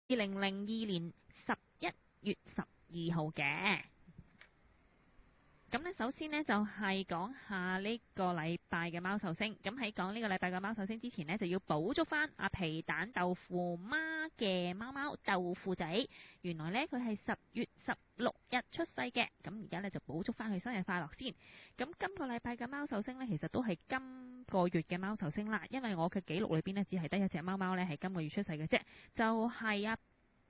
2002年11月12號嘅。咁咧，首先呢，就係講下呢個禮拜嘅貓壽星。咁喺講呢個禮拜嘅貓壽星之前呢，就要補足翻阿皮蛋豆腐媽嘅貓貓豆腐仔。原來呢，佢係10月16日出世嘅。咁而家呢，就補足翻佢生日快樂先。咁今個禮拜嘅貓壽星呢，其實都係今個月嘅貓壽星啦。因為我嘅記錄裏邊呢，只係得一隻貓貓呢係今個月出世嘅啫，就係阿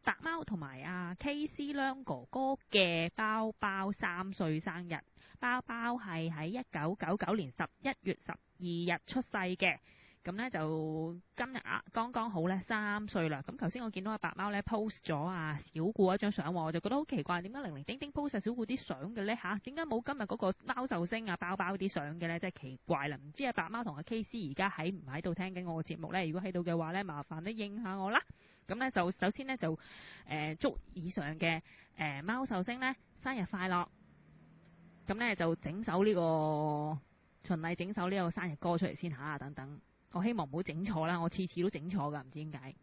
白貓同埋阿 KC 亮哥哥嘅包包3歲生日。包包係喺1999年11月12日出世嘅。咁呢，就今日剛剛好呢3歲啦。咁頭先我見到阿白貓呢 post 咗小顧一張相，我就覺得好奇怪，點解零零丁丁 post 小顧啲相嘅呢？點解冇今日嗰個貓壽星包包啲相嘅呢？真係奇怪啦！唔知阿白貓同阿 KC 而家喺唔喺度聽緊我嘅節目呢？如果喺度嘅話呢，麻煩呢應下我啦。咁呢，就首先呢，就祝以上嘅貓壽星呢生日快樂。咁呢，就整首呢個循例整首呢個生日歌出嚟先下等等。我希望唔好整錯啦，我次次都整錯㗎，唔知點解。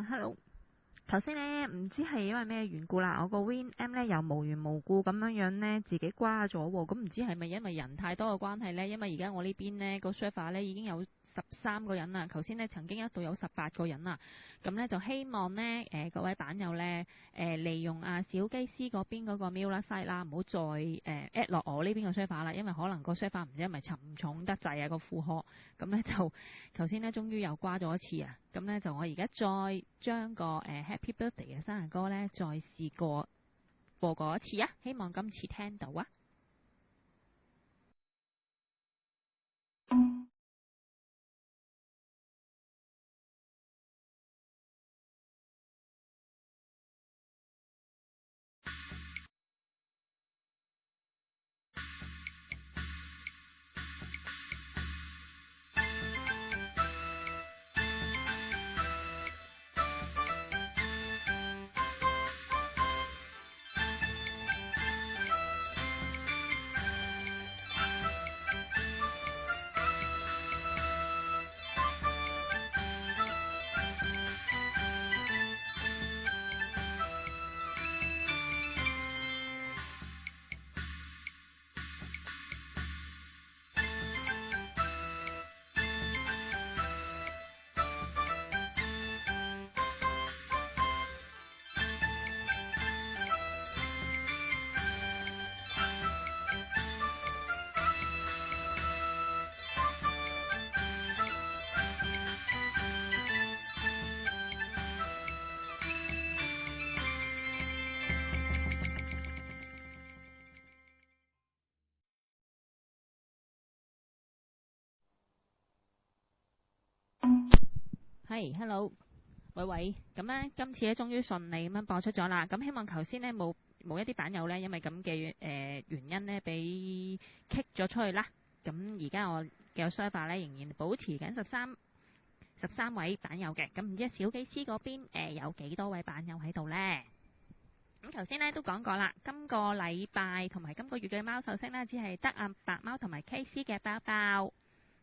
Hello。頭先呢，唔知係因為咩緣故啦，我個 WinM 呢又無緣無故咁樣呢自己瓜咗喎。咁唔知係咪因為人太多嘅關係呢？因為而家我呢邊呢個 server 呢已經有13個人啦，頭先呢曾經一度有18個人啦。咁呢就希望呢各位版友呢利用小機師嗰邊嗰個 Miller site 啦，唔好再add 落我呢邊個 server 啦，因為可能個 server 唔知係咪沉重得滯個負荷。咁呢就頭先呢終於又瓜咗一次啊！咁呢就我而家再將個Happy Birthday 嘅生日歌呢再試過播過一次啊！希望今次聽到啊！係，hello，喂，咁呢，今次呢終於順利咁樣播出咗啦。咁希望頭先呢冇一啲版友呢，因為咁嘅原因呢，俾 kick 咗出去啦。咁而家我嘅 server 呢，仍然保持緊13位版友嘅。咁唔知小機師嗰邊有幾多位版友喺度呢？咁頭先呢都講過啦，今個禮拜同埋今個月嘅貓壽星呢，只係得阿白貓同埋 KC 嘅包包。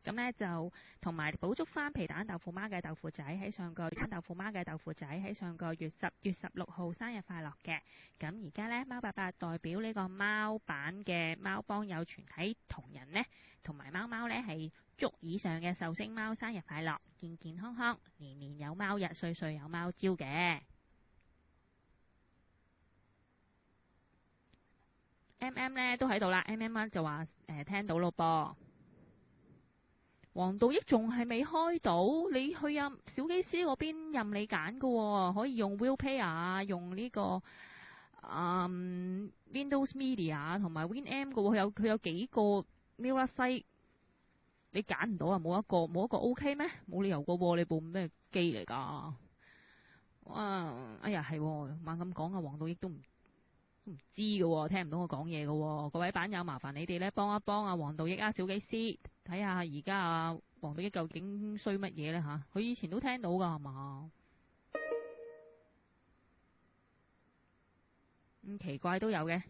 咁呢就同埋補足翻皮蛋豆腐媽嘅豆腐仔喺上個月，豆腐媽嘅豆腐仔喺上個月10月16號生日快樂嘅。咁而家呢，貓爸爸代表呢個貓版嘅貓幫友全體同仁呢，同埋貓貓呢，係祝以上嘅壽星貓生日快樂，健健康康，年年有貓日，歲歲有貓朝嘅。MM 呢都喺度啦，MM 就話聽到咯噃。黃道益仲係未開到，你去小機師嗰邊任你揀㗎喎，可以用 Will Pay 啊，用呢個Windows Media 同埋 WinM 㗎喎，佢有幾個 Mirror site，你揀唔到啊？冇一個 OK 咩？冇理由㗎喎，你部咩機嚟㗎？哎呀係，猛咁講啊，黃道益都唔唔知嘅喎，聽唔到我講嘢嘅喎。各位版友，麻煩你哋咧幫一幫阿黃道益啊小機師，睇下而家阿黃道益究竟衰乜嘢咧嚇？佢以前都聽到㗎係嘛？奇怪都有嘅，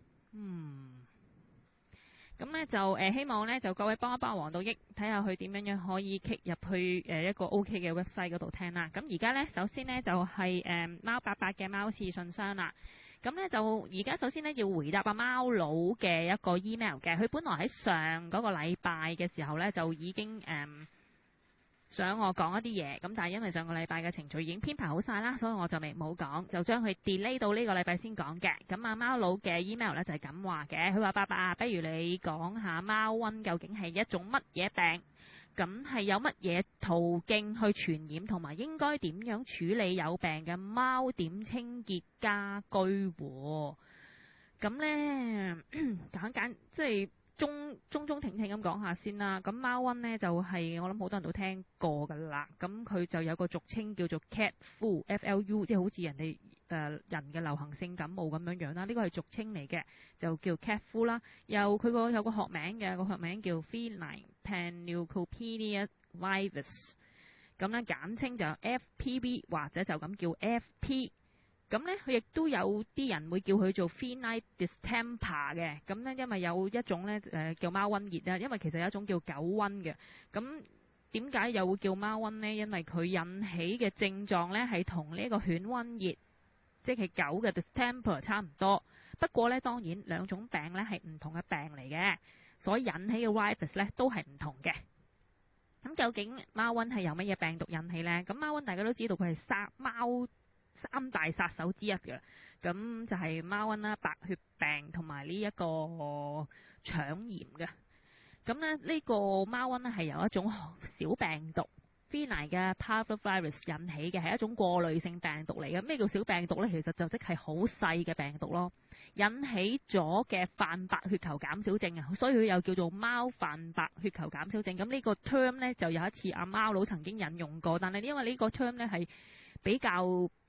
咁咧就希望咧就各位幫一幫黃道益，睇下佢點樣可以 kick 入去一個 OK 嘅 website 嗰度聽啦。咁而家咧首先咧就係貓八八嘅貓刺信箱啦。咁咧就而家首先咧要回答阿貓佬嘅一個 email 嘅，佢本來喺上嗰個禮拜嘅時候咧就已經想我講一啲嘢，咁但係因為上個禮拜嘅程序已經編排好晒啦，所以我就冇講，就將佢 delay 到呢個禮拜先講嘅。咁阿貓佬嘅 email 咧就係咁話嘅，佢話爸爸，不如你講下貓瘟究竟係一種乜嘢病，咁係有乜嘢途徑去傳染，同埋應該點樣處理有病嘅貓，點清潔家居喎。咁咧簡即係中停咁講下先啦。咁貓瘟呢，就係我諗好多人都聽過㗎啦。咁佢就有個俗稱叫做 cat flu，F-L-U， 即係好似人哋人嘅流行性感冒咁樣啦。呢個係俗稱嚟嘅，就叫 cat flu 啦。佢有個學名嘅，個學名叫 Feline Panleukopenia Virus。咁咧簡稱就 FPV 或者就咁叫 FP。咁咧，佢亦都有啲人會叫佢做 Feline Distemper 嘅。咁咧，因為有一種咧叫貓瘟熱啦，因為其實有一種叫狗瘟嘅。咁點解又會叫貓瘟呢？因為佢引起嘅症狀咧係同呢一個犬瘟熱，即係狗嘅 Distemper 差唔多。不過咧，當然兩種病咧係唔同嘅病嚟嘅，所以引起嘅 virus 咧都係唔同嘅。咁究竟貓瘟係由乜嘢病毒引起呢？咁貓瘟大家都知道佢係殺貓三大殺手之一嘅，咁就係貓瘟啦、白血病同埋呢一個腸炎嘅。咁咧呢個貓瘟咧係由一種小病毒 Feline 嘅 Parvovirus 引起嘅，係一種過濾性病毒嚟嘅。咩叫小病毒呢？其實就即係好細嘅病毒咯。引起咗嘅泛白血球減少症啊，所以佢又叫做貓泛白血球減少症。咁呢個 term 呢，就有一次阿貓佬曾經引用過，但係因為呢個 term 呢係比較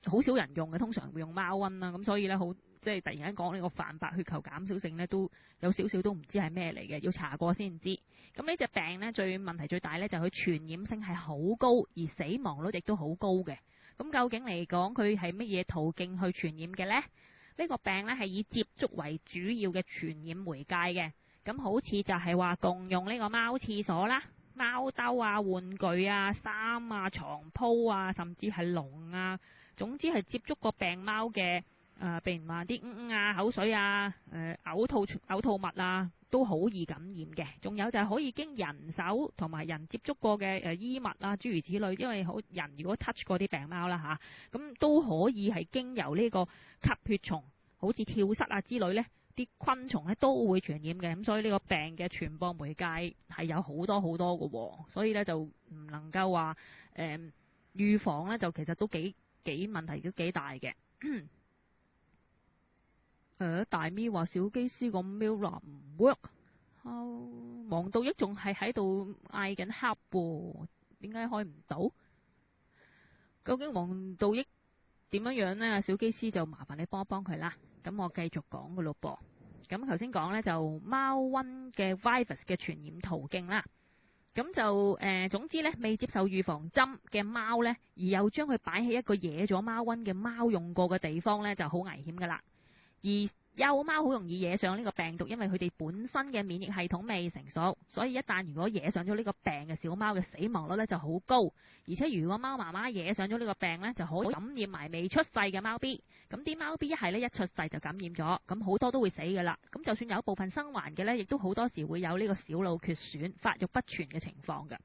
好少人用嘅，通常會用貓瘟啦，咁所以咧即係突然間講呢個泛白血球減少症咧，都有少少都唔知係咩嚟嘅，要查過先知。咁呢隻病咧問題最大咧就係佢傳染性係好高，而死亡率亦都好高嘅。咁究竟嚟講佢係乜嘢途徑去傳染嘅咧？呢個病咧係以接觸為主要嘅傳染媒介嘅。咁好似就係話共用呢個貓廁所啦、貓兜啊、玩具啊、衫啊、床鋪啊，甚至係籠啊，總之係接觸過病貓嘅譬如話啲啊、口水啊、嘔吐物啊，都好易感染嘅。仲有就係可以經人手同埋人接觸過嘅衣物啊，諸如此類。因為人如果 touch 過啲病貓啦咁都可以係經由呢個吸血蟲，好似跳蚤啊之類呢啲昆蟲咧都會傳染嘅。咁所以呢個病嘅傳播媒介係有好多好多嘅喎，所以咧就唔能夠話預防咧，就其實都幾問題都幾大嘅。大咪話小機師個 Mirror 唔 work，黃道益仲係喺度嗌緊黑喎，點解開唔到？究竟黃道益點樣呢？小機師就麻煩你幫一幫佢啦。咁我繼續講嘅咯噃。咁頭先講呢，就貓瘟嘅 virus 嘅傳染途徑啦。咁就總之呢，未接受預防針嘅貓呢，而又將佢擺喺一個惹咗貓瘟嘅貓用過嘅地方呢，就好危險噶啦。而幼貓好容易惹上呢個病毒，因為佢哋本身嘅免疫系統未成熟，所以一旦如果惹上咗呢個病嘅小貓嘅死亡率呢就好高。而且如果貓媽媽惹上咗呢個病呢，就可以感染埋未出世嘅貓 B。咁啲貓 B 一係呢一出世就感染咗，咁好多都會死噶啦。咁就算有部分生還嘅呢，亦都好多時會有呢個小腦缺損、發育不全嘅情況嘅。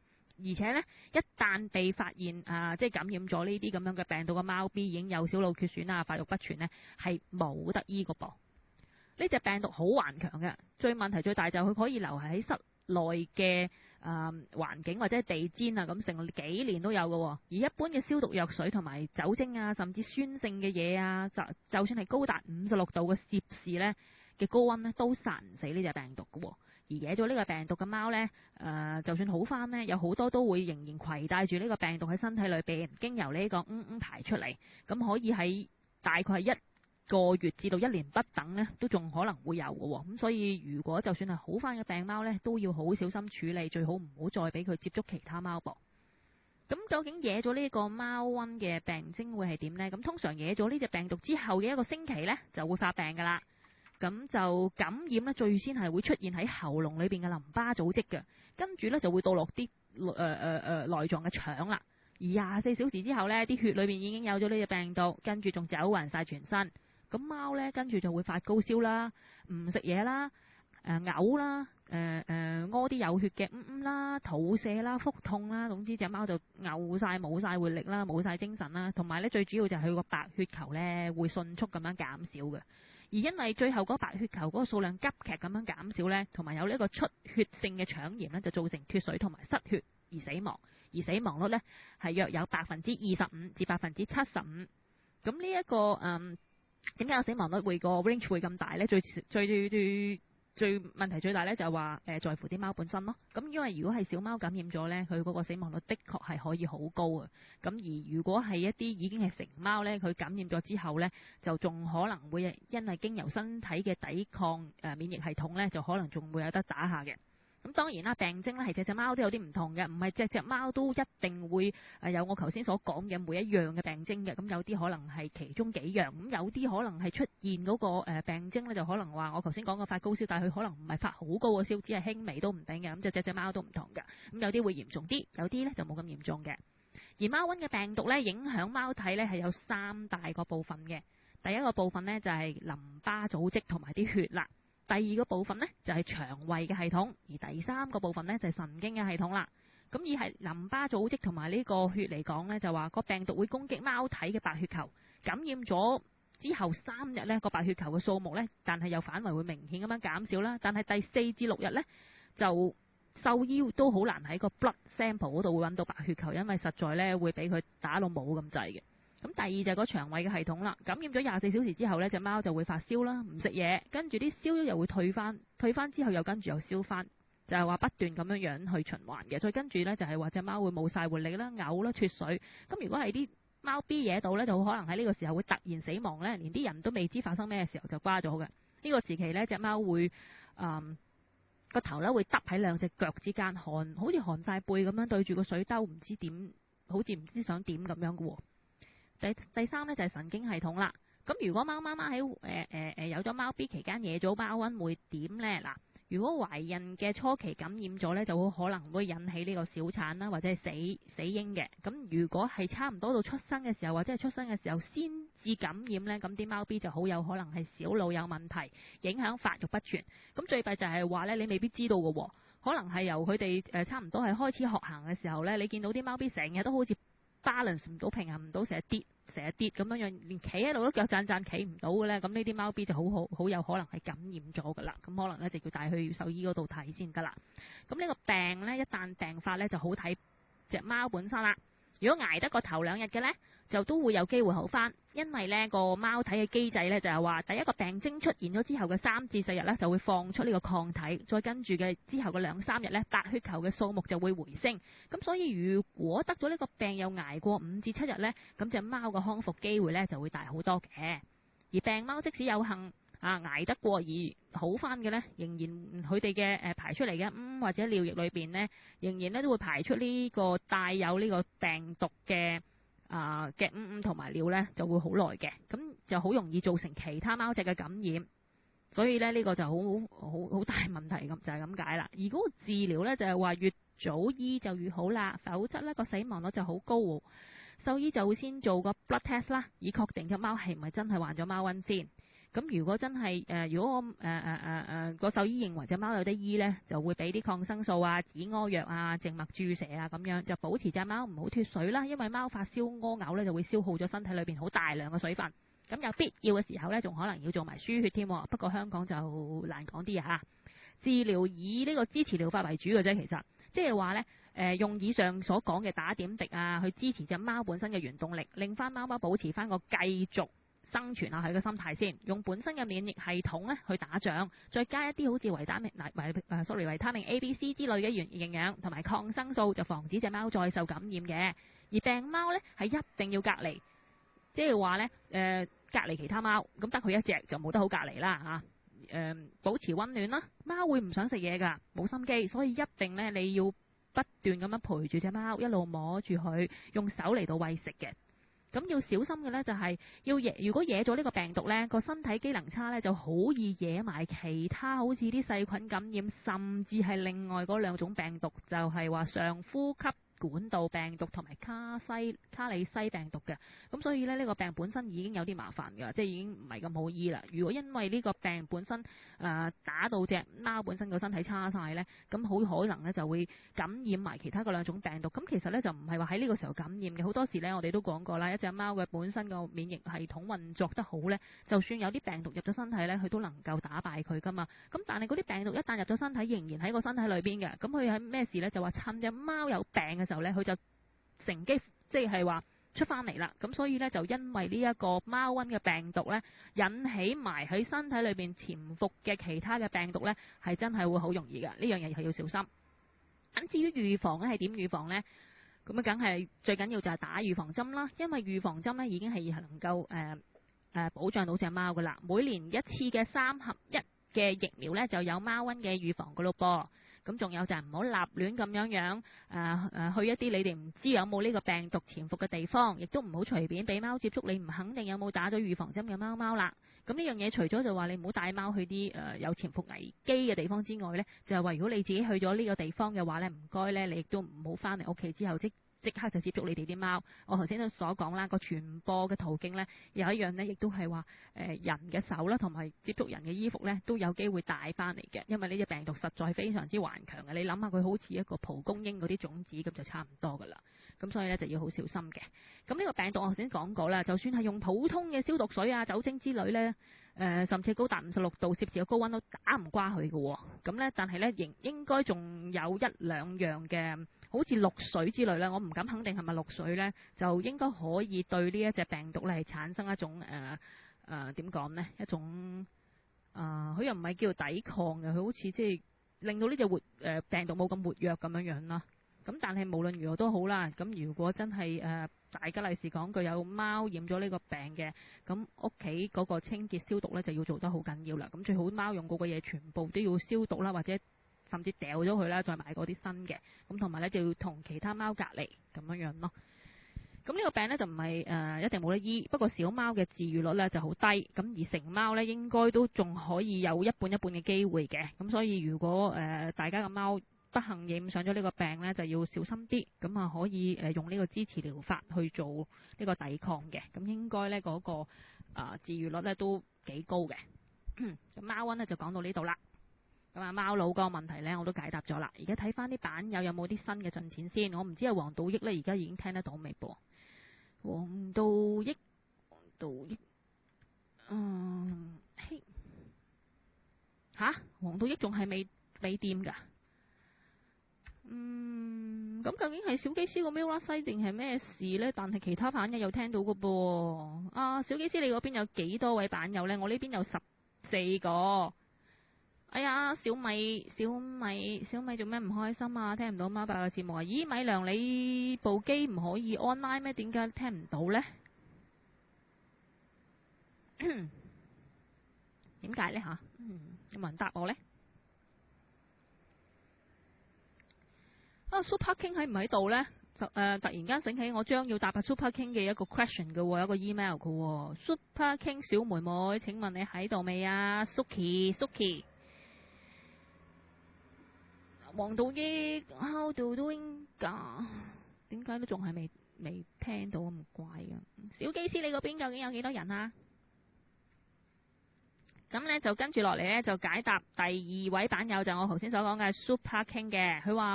而且呢，一旦被發現即係感染咗呢啲咁樣嘅病毒嘅貓 B 已經有小腦缺損啊、發育不全呢，係冇得醫個噃。呢隻病毒好頑強嘅，問題最大就係佢可以留喺室內嘅環境或者地氈啊，咁成幾年都有嘅。而一般嘅消毒藥水同埋酒精啊，甚至酸性嘅嘢啊，就算係高達56度嘅攝氏呢嘅高溫呢，都殺唔死呢隻病毒嘅。而惹咗呢個病毒嘅貓呢，就算好返呢，有好多都會仍然攜帶住呢個病毒喺身體裏邊，經由呢個排出嚟，咁可以喺大概1個月至到1年不等咧，都仲可能會有嘅喎。咁所以如果就算係好返嘅病貓咧，都要好小心處理，最好唔好再俾佢接觸其他貓噃。咁究竟惹咗呢個貓瘟嘅病徵會係點呢？咁通常惹咗呢隻病毒之後嘅1個星期呢，就會發病㗎啦。咁就感染呢，最先係會出現喺喉嚨裏邊嘅淋巴組織嘅，跟住呢就會到落啲內臟嘅腸啦。而24小時之後呢，啲血裏邊已經有咗呢隻病毒，跟住仲走勻晒全身。咁貓呢，跟住就會發高燒啦，唔食嘢啦。嘔啦，屙啲有血嘅啦，肚瀉啦，腹痛啦，總之隻貓就嘔晒，冇晒活力啦，冇晒精神啦，同埋咧最主要就係佢個白血球咧會迅速咁樣減少嘅。而因為最後嗰白血球嗰個數量急劇咁樣減少咧，同埋有呢一個出血性嘅腸炎咧，就造成脫水同埋失血而死亡，而死亡率咧係約有25%至75%。咁呢一個點解個死亡率會個 range 會咁大咧？最問題最大咧就係話在乎啲貓本身咯。咁因為如果係小貓感染咗咧，佢嗰個死亡率的確係可以好高啊。咁而如果係一啲已經係成貓咧，佢感染咗之後咧，就仲可能會因為經由身體嘅抵抗免疫系統咧，就可能仲會有得打下嘅。咁當然啦，病徵咧係隻貓都有啲唔同嘅，唔係隻貓都一定會有我頭先所講嘅每一樣嘅病徵嘅。咁有啲可能係其中幾樣，咁有啲可能係出現嗰個病徵咧，就可能話我頭先講嘅發高燒，但係佢可能唔係發好高嘅燒，只係輕微都唔定嘅。咁隻貓都唔同㗎。咁有啲會嚴重啲，有啲咧就冇咁嚴重嘅。而貓瘟嘅病毒咧影響貓體咧係有3大個部分嘅。第一個部分咧就係淋巴組織同埋啲血啦。第二個部分呢，就係腸胃嘅系統，而第3個部分呢，就係神經嘅系統啦。咁以係淋巴組織同埋呢個血嚟講呢，就話個病毒會攻擊貓體嘅白血球，感染咗之後3日呢個白血球嘅數目呢，但係又反為會明顯咁樣減少啦。但係第4至6日呢，就獸醫都好難喺個 blood sample 嗰度會揾到白血球，因為實在呢會俾佢打到冇咁滯嘅。咁第二就係個腸胃嘅系統啦，感染咗24小時之後呢，隻貓就會發燒啦，唔食嘢，跟住啲燒又會退翻之後又跟住又燒翻，就係話不斷咁樣去循環嘅。再跟住呢，就係話隻貓會冇晒活力啦、嘔啦、脫水。咁如果係啲貓 B 惹到呢，就可能喺呢個時候會突然死亡呢，連啲人都未知發生咩時候就瓜咗嘅。呢個時期呢，隻貓會個頭呢會耷喺2隻腳之間，好似寒晒背咁樣對住個水兜，唔知點，好似唔知想點咁樣嘅喎。第3咧就係神經系統啦。咁如果貓媽媽喺有咗貓 B 期間惹咗貓瘟會點呢？嗱，如果懷孕嘅初期感染咗呢，就會可能會引起呢個小產啦，或者係死嬰嘅。咁如果係差唔多到出生嘅時候，或者係出生嘅時候先至感染呢，咁啲貓 B 就好有可能係小腦有問題，影響發育不全。咁最弊就係話呢，你未必知道嘅喎，可能係由佢哋差唔多係開始學行嘅時候呢，你見到啲貓 B 成日都好似balance 唔到，平衡唔到，成日跌咁樣樣，連企喺度都腳震震企唔到嘅咧，咁呢啲貓 B 就好有可能係感染咗噶啦。咁可能咧就要帶去獸醫嗰度睇先得啦。咁呢個病咧一旦病發咧就好睇隻貓本身啦。如果捱得個頭2日嘅咧，就都會有機會好翻，因為咧個貓體嘅機制咧就係話，第一個病徵出現咗之後嘅3至4日咧就會放出呢個抗體，再跟住嘅之後嘅2-3日咧白血球嘅數目就會回升。咁所以如果得咗呢個病又捱過5至7日咧，咁隻貓嘅康復機會咧就會大好多嘅。而病貓即使有幸捱得過而好翻嘅咧，仍然佢哋嘅排出嚟嘅或者尿液裏邊咧，仍然咧都會排出呢個帶有呢個病毒嘅同埋尿咧，就會好耐嘅，咁就好容易造成其他貓隻嘅感染。所以咧呢個就好大問題，咁就係咁解啦。而嗰個治療咧就係話越早醫就越好啦，否則咧個死亡率就好高喎。獸醫就會先做個 blood test 啦，以確定隻貓係咪真係患咗貓瘟先。咁如果真係如果個獸醫認為隻貓有得醫呢，就會俾啲抗生素啊、止屙藥啊、靜脈注射啊，咁樣就保持隻貓唔好脫水啦。因為貓發燒屙嘔呢，就會消耗咗身體裏邊好大量嘅水分。咁有必要嘅時候呢，仲可能要做埋輸血添。不過香港就難講啲啊。治療以呢個支持療法為主嘅啫，其實即係話呢，用以上所講嘅打點滴啊，去支持隻貓本身嘅原動力，令翻貓貓保持翻個繼續生存啊，係個心態先，用本身嘅免疫系統咧去打仗，再加一啲好似維他命 A、B、C 之類嘅營養同埋抗生素，就防止隻貓再受感染嘅。而病貓咧係一定要隔離，即係話咧隔離其他貓，咁得佢一隻就冇得好隔離啦嚇。保持溫暖啦，貓會唔想食嘢㗎，冇心機，所以一定咧你要不斷咁樣陪住隻貓，一路摸住佢，用手嚟到餵食嘅。咁要小心嘅咧就係如果惹咗呢個病毒咧，個身體機能差咧就好易惹埋其他好似啲細菌感染，甚至係另外嗰兩種病毒，就係話上呼吸管道病毒同埋卡里西病毒嘅。咁所以咧呢個病本身已經有啲麻煩㗎，即係已經唔係咁好醫啦。如果因為呢個病本身打到隻貓本身個身體差晒咧，咁好可能咧就會感染埋其他嗰兩種病毒。咁其實咧就唔係話喺呢個時候感染嘅，好多時咧我哋都講過啦，一隻貓嘅本身個免疫系統運作得好咧，就算有啲病毒入咗身體咧，佢都能夠打敗佢噶嘛。咁但係嗰啲病毒一旦入咗身體，仍然喺個身體裏邊嘅，咁佢喺咩事咧？就話趁隻貓有病嘅時候咧，佢就乘機即係話出翻嚟啦。咁所以咧就因為呢一個貓瘟嘅病毒咧，引起埋喺身體裏邊潛伏嘅其他嘅病毒咧，係真係會好容易㗎。呢樣嘢係要小心。咁至於預防咧係點預防咧？咁啊，梗係最緊要就係打預防針啦。因為預防針咧已經係能夠保障到隻貓噶啦。每年一次嘅3合1嘅疫苗咧就有貓瘟嘅預防噶咯噃。咁仲有就係唔好立亂咁樣去一啲你哋唔知有冇呢個病毒潛伏嘅地方，亦都唔好隨便俾貓接觸你唔肯定有冇打咗預防針嘅貓啦。咁呢樣嘢除咗就話你唔好帶貓去啲有潛伏危機嘅地方之外呢，就係話如果你自己去咗呢個地方嘅話呢，唔該呢，你亦都唔好翻嚟屋企之後即刻就接觸你哋啲貓。我頭先都所講啦，個傳播嘅途徑呢，有一樣呢，亦都係話人嘅手啦，同埋接觸人嘅衣服呢，都有機會帶翻嚟嘅。因為呢隻病毒實在係非常之頑強嘅，你諗下佢好似一個蒲公英嗰啲種子咁就差唔多噶啦。咁所以呢，就要好小心嘅。咁呢個病毒我頭先講過啦，就算係用普通嘅消毒水啊、酒精之類呢，甚至高達56度攝氏嘅高溫都打唔瓜佢嘅喎。咁呢，但係呢，仍應該仲有1、2樣嘅。好似氯水之類咧，我唔敢肯定係咪氯水咧，就應該可以對呢一隻病毒咧係產生一種點講呢？一種佢又唔係叫抵抗嘅，佢好似即係令到呢隻病毒冇咁活躍咁樣樣啦。咁但係無論如何都好啦，咁如果真係大吉利是講句有貓染咗呢個病嘅，咁屋企嗰個清潔消毒咧就要做得好緊要啦。咁最好貓用過嘅嘢全部都要消毒啦，或者甚至掉咗佢啦，再買嗰啲新嘅。咁同埋咧就要同其他貓隔離咁樣樣咯。咁呢個病咧就唔係一定冇得醫，不過小貓嘅治愈率咧就好低，咁而成貓咧應該都仲可以有一半嘅機會嘅。咁所以如果大家嘅貓不幸染上咗呢個病咧，就要小心啲，咁啊可以用呢個支持療法去做呢個抵抗嘅。咁應該咧嗰個治愈率咧都幾高嘅。咁貓瘟咧就講到呢度啦。咁啊，貓佬個問題咧，我都解答咗啦。而家睇翻啲版友有冇啲新嘅進展先。我唔知啊，黃道益咧而家已經聽得到未噃？黃道益，嘿，黃道益仲係未掂㗎？咁究竟係小機師個 mail 啦西定係咩事咧？但係其他版友有聽到㗎噃。小機師你嗰邊有幾多位版友咧？我呢邊有14個。哎呀，小米做咩唔開心啊？聽唔到貓爸嘅節目啊？咦，米良你部機唔可以 online 咩？點解聽唔到呢？點解呢？有冇人答我呢？Super King 喺唔喺度呢？突然間醒起我將要答 Super King 嘅一個 question 嘅喎，一個 email 嘅喎。Super King 小妹妹，請問你喺度未啊 ？Suki。黃道益 How do doing 㗎？點解都仲係未聽到咁怪嘅？小機師你嗰邊究竟有幾多人啊？咁呢就跟住落嚟呢，就解答第2位版友，就我頭先所講嘅 Super King 嘅。佢話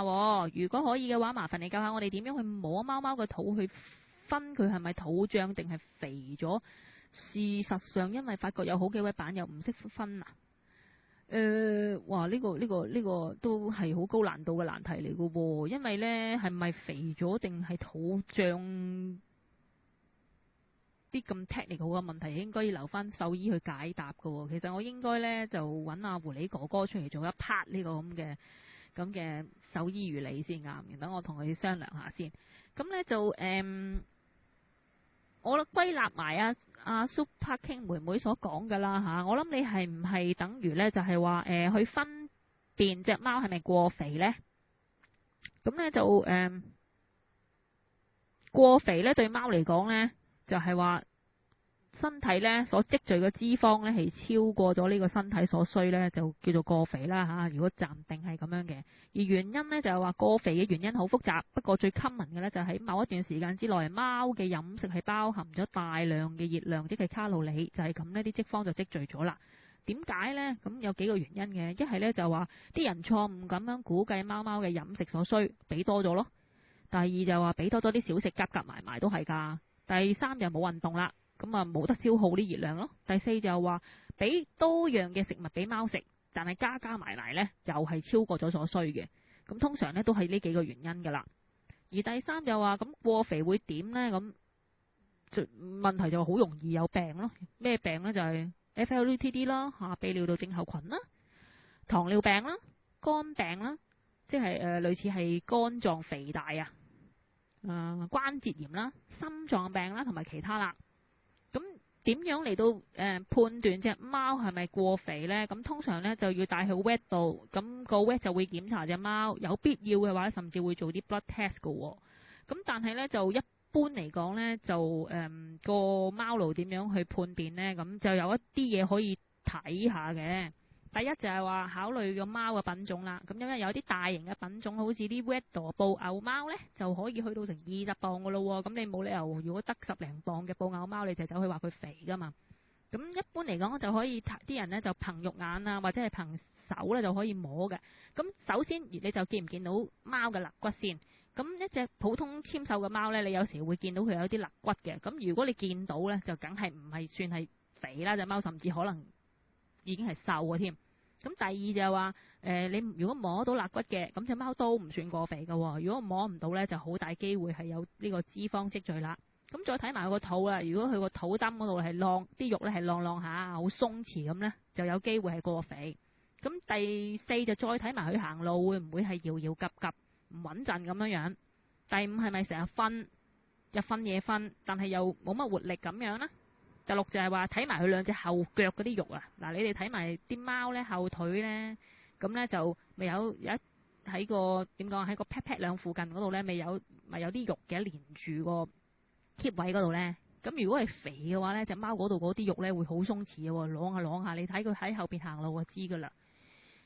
如果可以嘅話，麻煩你教下我哋點樣去摸貓貓嘅肚，去分佢係咪肚脹定係肥咗。事實上因為發覺有好幾位版友唔識分啊。哇！呢個都係好高難度嘅難題嚟嘅喎，因為呢係咪肥咗定係肚脹啲咁 technical 嘅問題，應該要留翻獸醫去解答嘅喎。其實我應該呢就揾阿狐狸哥哥出嚟做一 part 呢個咁嘅獸醫原理先啱嘅，等我同佢商量下先。咁呢就我歸納埋阿 Super King 妹妹所講㗎啦嚇，我諗你係唔係等於咧就係話去分辨隻貓係咪過肥咧？咁咧就過肥咧對貓嚟講咧就係話身體咧所積聚嘅脂肪咧係超過咗呢個身體所需咧，就叫做過肥啦嚇。如果暫定係咁樣嘅，而原因咧就係話過肥嘅原因好複雜，不過最 common 嘅咧就喺某一段時間之內，貓嘅飲食係包含咗大量嘅熱量，即係卡路里，就係咁呢啲脂肪就積聚咗啦。點解呢？咁有幾個原因嘅，一係咧就話啲人錯誤咁樣估計貓貓嘅飲食所需，俾多咗咯。第二就話俾多咗啲小食夾埋埋都係㗎。第三就冇運動啦。咁啊冇得消耗啲熱量咯。第四就話俾多樣嘅食物俾貓食，但係加埋呢又係超過咗所需嘅。咁通常呢都係呢幾個原因㗎啦。而第三就話咁過肥會點呢？咁問題就好容易有病咯。咩病呢？就係 FLTD 啦，泌尿道症候群啦，糖尿病啦，肝病啦，即係類似係肝臟肥大啊，關節炎啦，心臟病啦，同埋其他啦。咁點樣嚟到判斷隻貓係咪過肥呢？咁通常呢就要帶去 vet 度，咁個 vet 就會檢查隻貓，有必要嘅話甚至會做啲 blood test 嘅喎。咁但係呢就一般嚟講呢，就個貓奴點樣去判別呢？咁就有一啲嘢可以睇下嘅。第一就係話考慮個貓嘅品種啦。咁因為有啲大型嘅品種，好似啲 Weddell 布偶貓呢，就可以去到成20磅嘅咯。咁你冇理由如果得10零磅嘅布偶貓，你就走去話佢肥噶嘛。咁一般嚟講就可以啲人呢就憑肉眼啊，或者係憑手咧就可以摸嘅。咁首先你就見唔見到貓嘅肋骨先？咁一隻普通纖瘦嘅貓呢，你有時會見到佢有啲肋骨嘅。咁如果你見到呢，就梗係唔係算係肥啦，隻貓甚至可能已經係瘦嘅添。咁第二就係話你如果摸到肋骨嘅，咁隻貓都唔算過肥嘅。如果摸唔到呢，就好大機會係有呢個脂肪積聚啦。咁再睇埋個肚啦，如果佢個肚墩嗰度係晾啲肉呢，係晾下好鬆弛咁呢，就有機會係過肥。咁第四就再睇埋佢行路會唔會係搖搖急急唔穩陣咁樣樣。第五係咪成日瞓日瞓夜瞓，但係又冇乜活力咁樣呢？第六就係話睇埋佢兩隻後腳嗰啲肉啊。嗱，你哋睇埋啲貓呢後腿呢，咁呢就咪有一喺個點講喺個 pat pat 兩附近嗰度呢，咪有啲肉嘅連住個 keep 位嗰度呢。咁如果係肥嘅話呢，隻貓嗰度嗰啲肉呢會好鬆弛嘅喎，啷下你睇佢喺後邊行路就知㗎啦。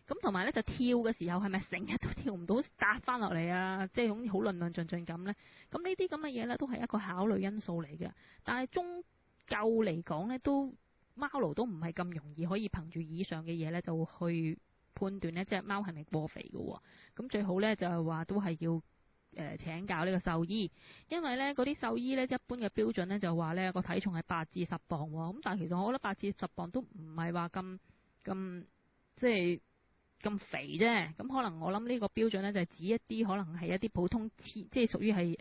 咁同埋呢就跳嘅時候係咪成日都跳唔到搭翻落嚟啊？即係好似好論論盡盡咁呢。咁呢啲咁嘅嘢呢都係一個考慮因素嚟嘅。但係終究嚟講呢，都貓奴都唔係咁容易可以憑住以上嘅嘢呢就去判斷呢隻貓係咪過肥嘅喎。咁最好呢就係話都係要請教呢個獸醫，因為呢嗰啲獸醫呢一般嘅標準呢就話呢個體重係8至10磅喎。咁但係其實我覺得8至10磅都唔係話咁即係咁肥啫。咁可能我諗呢個標準呢就係指一啲可能係一啲普通即係屬於係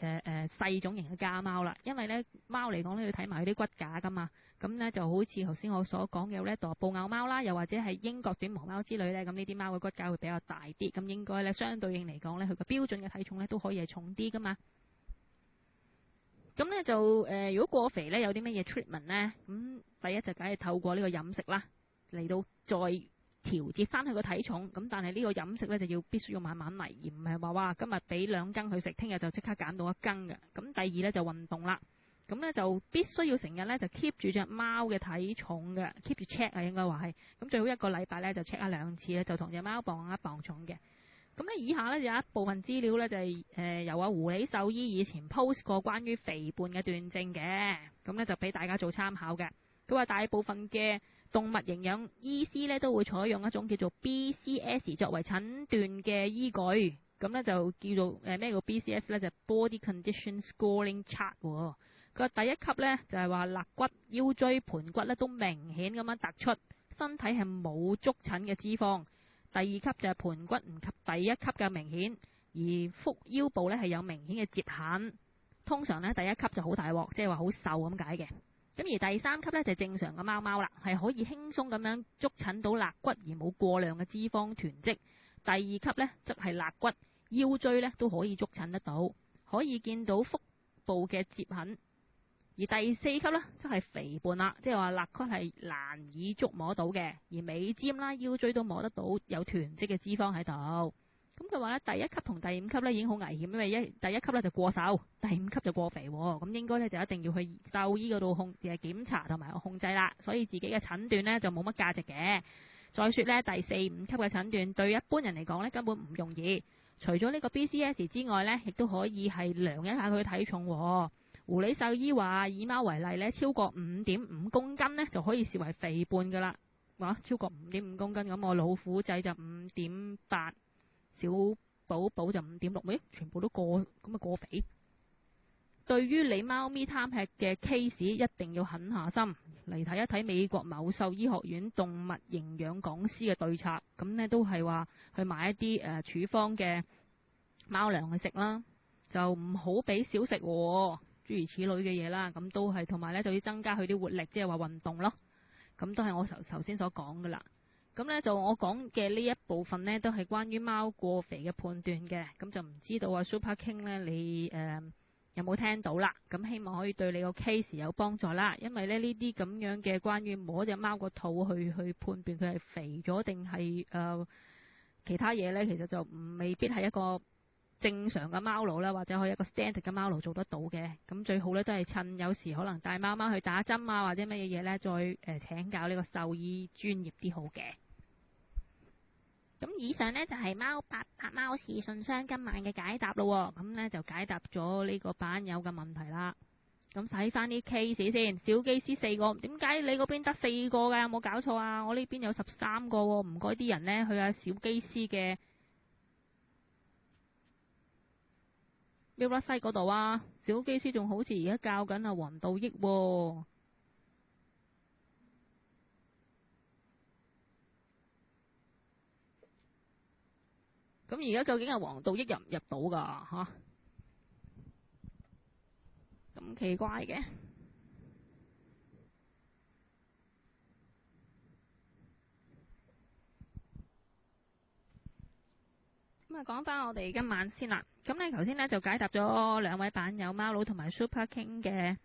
細種型嘅家貓啦。因為呢貓嚟講呢要睇埋佢啲骨架噶嘛。咁呢就好似頭先我所講嘅 Labrador 布偶貓啦，又或者係英國短毛貓之類呢。咁呢啲貓嘅骨架會比較大啲，咁應該呢相對應嚟講呢，佢個標準嘅體重呢都可以係重啲噶嘛。咁呢就如果過肥呢有啲乜嘢 treatment 呢？咁第一就梗係透過呢個飲食啦嚟到再調節翻佢個體重。咁但係呢個飲食呢就必須要慢慢嚟，而唔係話哇今日俾2羹佢食，聽日就即刻減到1羹嘅。咁第二呢就運動啦。咁呢就必須要成日呢就 keep 住隻貓嘅體重嘅 ，keep 住 check 啊，應該話係。咁最好1個禮拜呢就 check 1-2次呢，就同隻貓磅1磅重嘅。咁呢以下呢有一部分資料呢就係由狐狸獸醫以前 post 過關於肥胖嘅斷症嘅，咁呢就俾大家做參考嘅。佢話大部分嘅動物營養醫師呢都會採用一種叫做 BCS 作為診斷嘅依據。咁呢就叫做咩叫 BCS 呢？就係 Body Condition Scoring Chart 喎。佢話第一級呢就係話肋骨、腰椎、盤骨呢都明顯咁樣突出，身體係冇觸診嘅脂肪。第二級就係盤骨唔及第一級嘅明顯，而腹腰部呢係有明顯嘅折痕。通常呢第一級就好大鑊，即係話好瘦咁解嘅。咁而第三級呢就係正常嘅貓貓啦，係可以輕鬆咁樣觸診到肋骨而冇過量嘅脂肪囤積。第二級呢則係肋骨、腰椎呢都可以觸診得到，可以見到腹部嘅折痕。而第四級呢，即係肥胖啦，即係話肋骨係難以觸摸到嘅，而尾尖啦、腰椎都摸得到有團積嘅脂肪喺度。咁佢話咧，第一級同第五級咧已經好危險，因為第一級咧就過瘦，第五級就過肥喎。咁應該咧就一定要去獸醫嗰度檢查同埋控制啦。所以自己嘅診斷咧就冇乜價值嘅。再說咧，第四、五級嘅診斷對一般人嚟講咧根本唔容易。除咗呢個 BCS 之外咧，亦都可以係量一下佢嘅體重。狐狸獸醫話，以貓為例咧，超過5.5公斤咧就可以視為肥胖噶啦。哇，超過5.5公斤，咁我老虎仔就5.8。小寶寶就5.6，全部都過咁啊，過肥。對於你貓咪貪吃嘅 case，一定要狠下心嚟睇一睇美國某獸醫學院動物營養講師嘅對策。咁呢都係話去買一啲處方嘅貓糧去食啦，就唔好俾少食，諸如此類嘅嘢啦。咁都係同埋呢就要增加佢啲活力，即係話運動咯。咁都係我頭先所講噶啦。咁咧就我講嘅呢一部分呢，都係關於貓過肥嘅判斷嘅。咁就唔知道啊 Super King 呢，你有冇聽到啦？咁希望可以對你個 case 有幫助啦。因為咧呢啲咁樣嘅關於摸隻貓個肚去判斷佢係肥咗定係其他嘢呢，其實就未必係一個正常嘅貓奴啦，或者可以一個 standard 嘅貓奴做得到嘅。咁最好呢，都係趁有時可能帶貓貓去打針啊，或者乜嘢嘢呢，再請教呢個獸醫專業啲好嘅。咁以上呢，就係貓800貓事信箱今晚嘅解答咯。咁呢，就解答咗呢個版友嘅問題啦。咁睇翻啲 case 先，小機師4個，點解你嗰邊得4個㗎？有冇搞錯啊？我呢邊有13個喎。唔該啲人呢，去下小機師嘅 Mirror Site 嗰度啊。小機師仲好似而家教緊阿黃道益喎。咁而家究竟係黃道益入唔入到㗎？嚇，咁奇怪嘅。咁啊，講翻我哋今晚先啦。咁咧頭先咧就解答咗2位版友貓佬同埋 Super King 嘅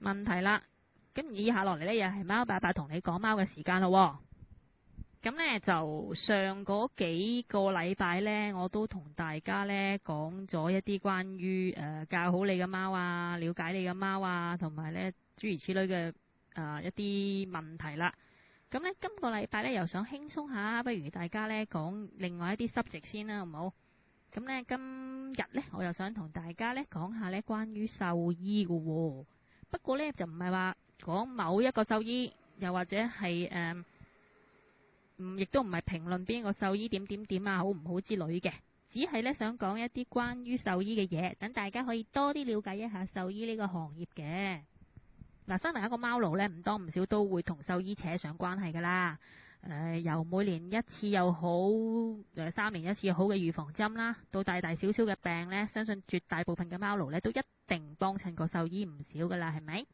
問題啦。咁以下落嚟咧又係貓爸爸同你講貓嘅時間咯。咁呢，就上嗰幾個禮拜呢，我都同大家呢講咗一啲關於教好你嘅貓啊，了解你嘅貓啊，同埋呢諸如此類嘅一啲問題啦。咁呢，今個禮拜呢，又想輕鬆下，不如大家呢講另外一啲 subject 先啦，好唔好？咁呢，今日呢，我又想同大家呢講下呢關於獸醫嘅喎。不過呢，就唔係話講某一個獸醫，又或者係亦都唔係評論邊個獸醫點啊，好唔好之類嘅，只係咧想講一啲關於獸醫嘅嘢，等大家可以多啲了解一下獸醫呢個行業嘅。嗱，身為一個貓奴咧，唔多唔少都會同獸醫扯上關係噶啦。由每年一次又好，3年一次又好嘅預防針啦，到大大小小嘅病咧，相信絕大部分嘅貓奴咧都一定幫襯過獸醫唔少噶啦，係咪？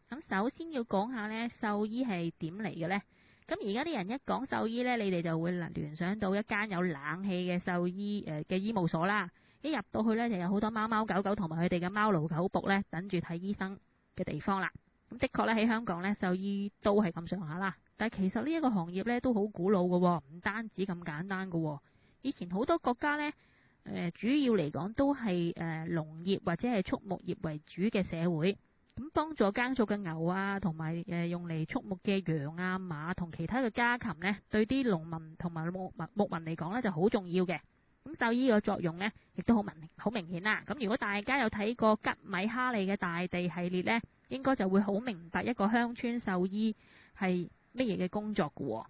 咁首先要講下咧，獸醫係點嚟嘅呢？咁而家啲人一講獸醫呢，你哋就會聯想到一間有冷氣嘅獸醫嘅醫務所啦。一入到去呢，就有好多貓貓狗狗同埋佢哋嘅貓奴狗僕呢，等住睇醫生嘅地方啦。咁的確呢，喺香港呢，獸醫都係咁上下啦。但係其實呢一個行業呢，都好古老嘅喎，唔單止咁簡單嘅喎。以前好多國家呢，主要嚟講都係農業或者係畜牧業為主嘅社會。咁幫助耕種嘅牛啊，同埋用嚟畜牧嘅羊啊、馬同其他嘅家禽呢，對啲農民同埋牧民嚟講呢就好重要嘅。咁獸醫嘅作用呢，亦都好明顯啦。咁如果大家有睇過吉米哈利嘅大地系列呢，應該就會好明白一個鄉村獸醫係乜嘢嘅工作㗎喎。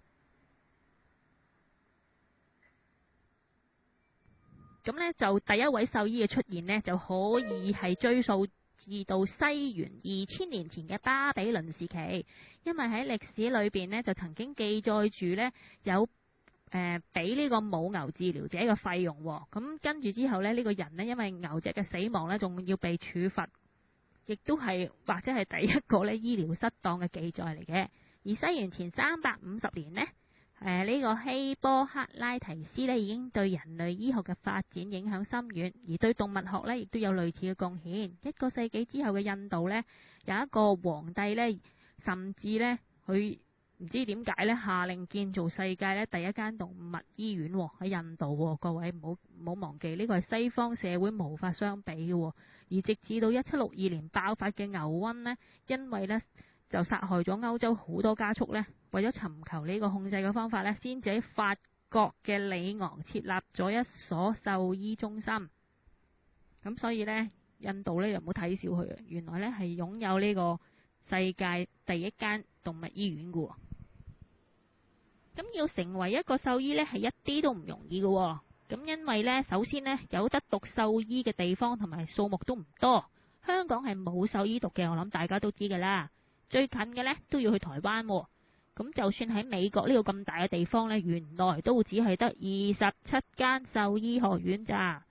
咁呢，就第一位獸醫嘅出現呢，就可以係追溯至到西元2000年前嘅巴比倫時期，因為喺歷史裏邊呢，就曾經記載住呢有俾呢個母牛治療者嘅費用喎。咁跟住之後呢，呢個人呢，因為牛隻嘅死亡呢，仲要被處罰，亦都係或者係第一個呢醫療失當嘅記載嚟嘅。而西元前350年呢，呢個希波克拉提斯呢已經對人類醫學嘅發展影響深遠，而對動物學呢亦都有類似嘅貢獻。1個世紀之後嘅印度呢，有一個皇帝呢，甚至呢，佢唔知點解呢，下令建造世界呢第一間動物醫院喺印度。各位唔好忘記，呢個係西方社會無法相比嘅。而直至到1762年爆發嘅牛瘟呢，因為呢就殺害咗歐洲好多家畜呢，為咗尋求呢個控制嘅方法呢，先至喺法國嘅里昂設立咗一所獸醫中心。咁所以呢，印度呢又唔好睇小佢，原來呢係擁有呢個世界第一間動物醫院嘅。咁要成為一個獸醫呢，係一啲都唔容易嘅。咁因為呢，首先呢，有得讀獸醫嘅地方同埋數目都唔多。香港係冇獸醫讀嘅，我諗大家都知㗎啦。最近嘅呢，都要去台灣。咁就算喺美國呢個咁大嘅地方呢，原來都只係得27間獸醫學院咋。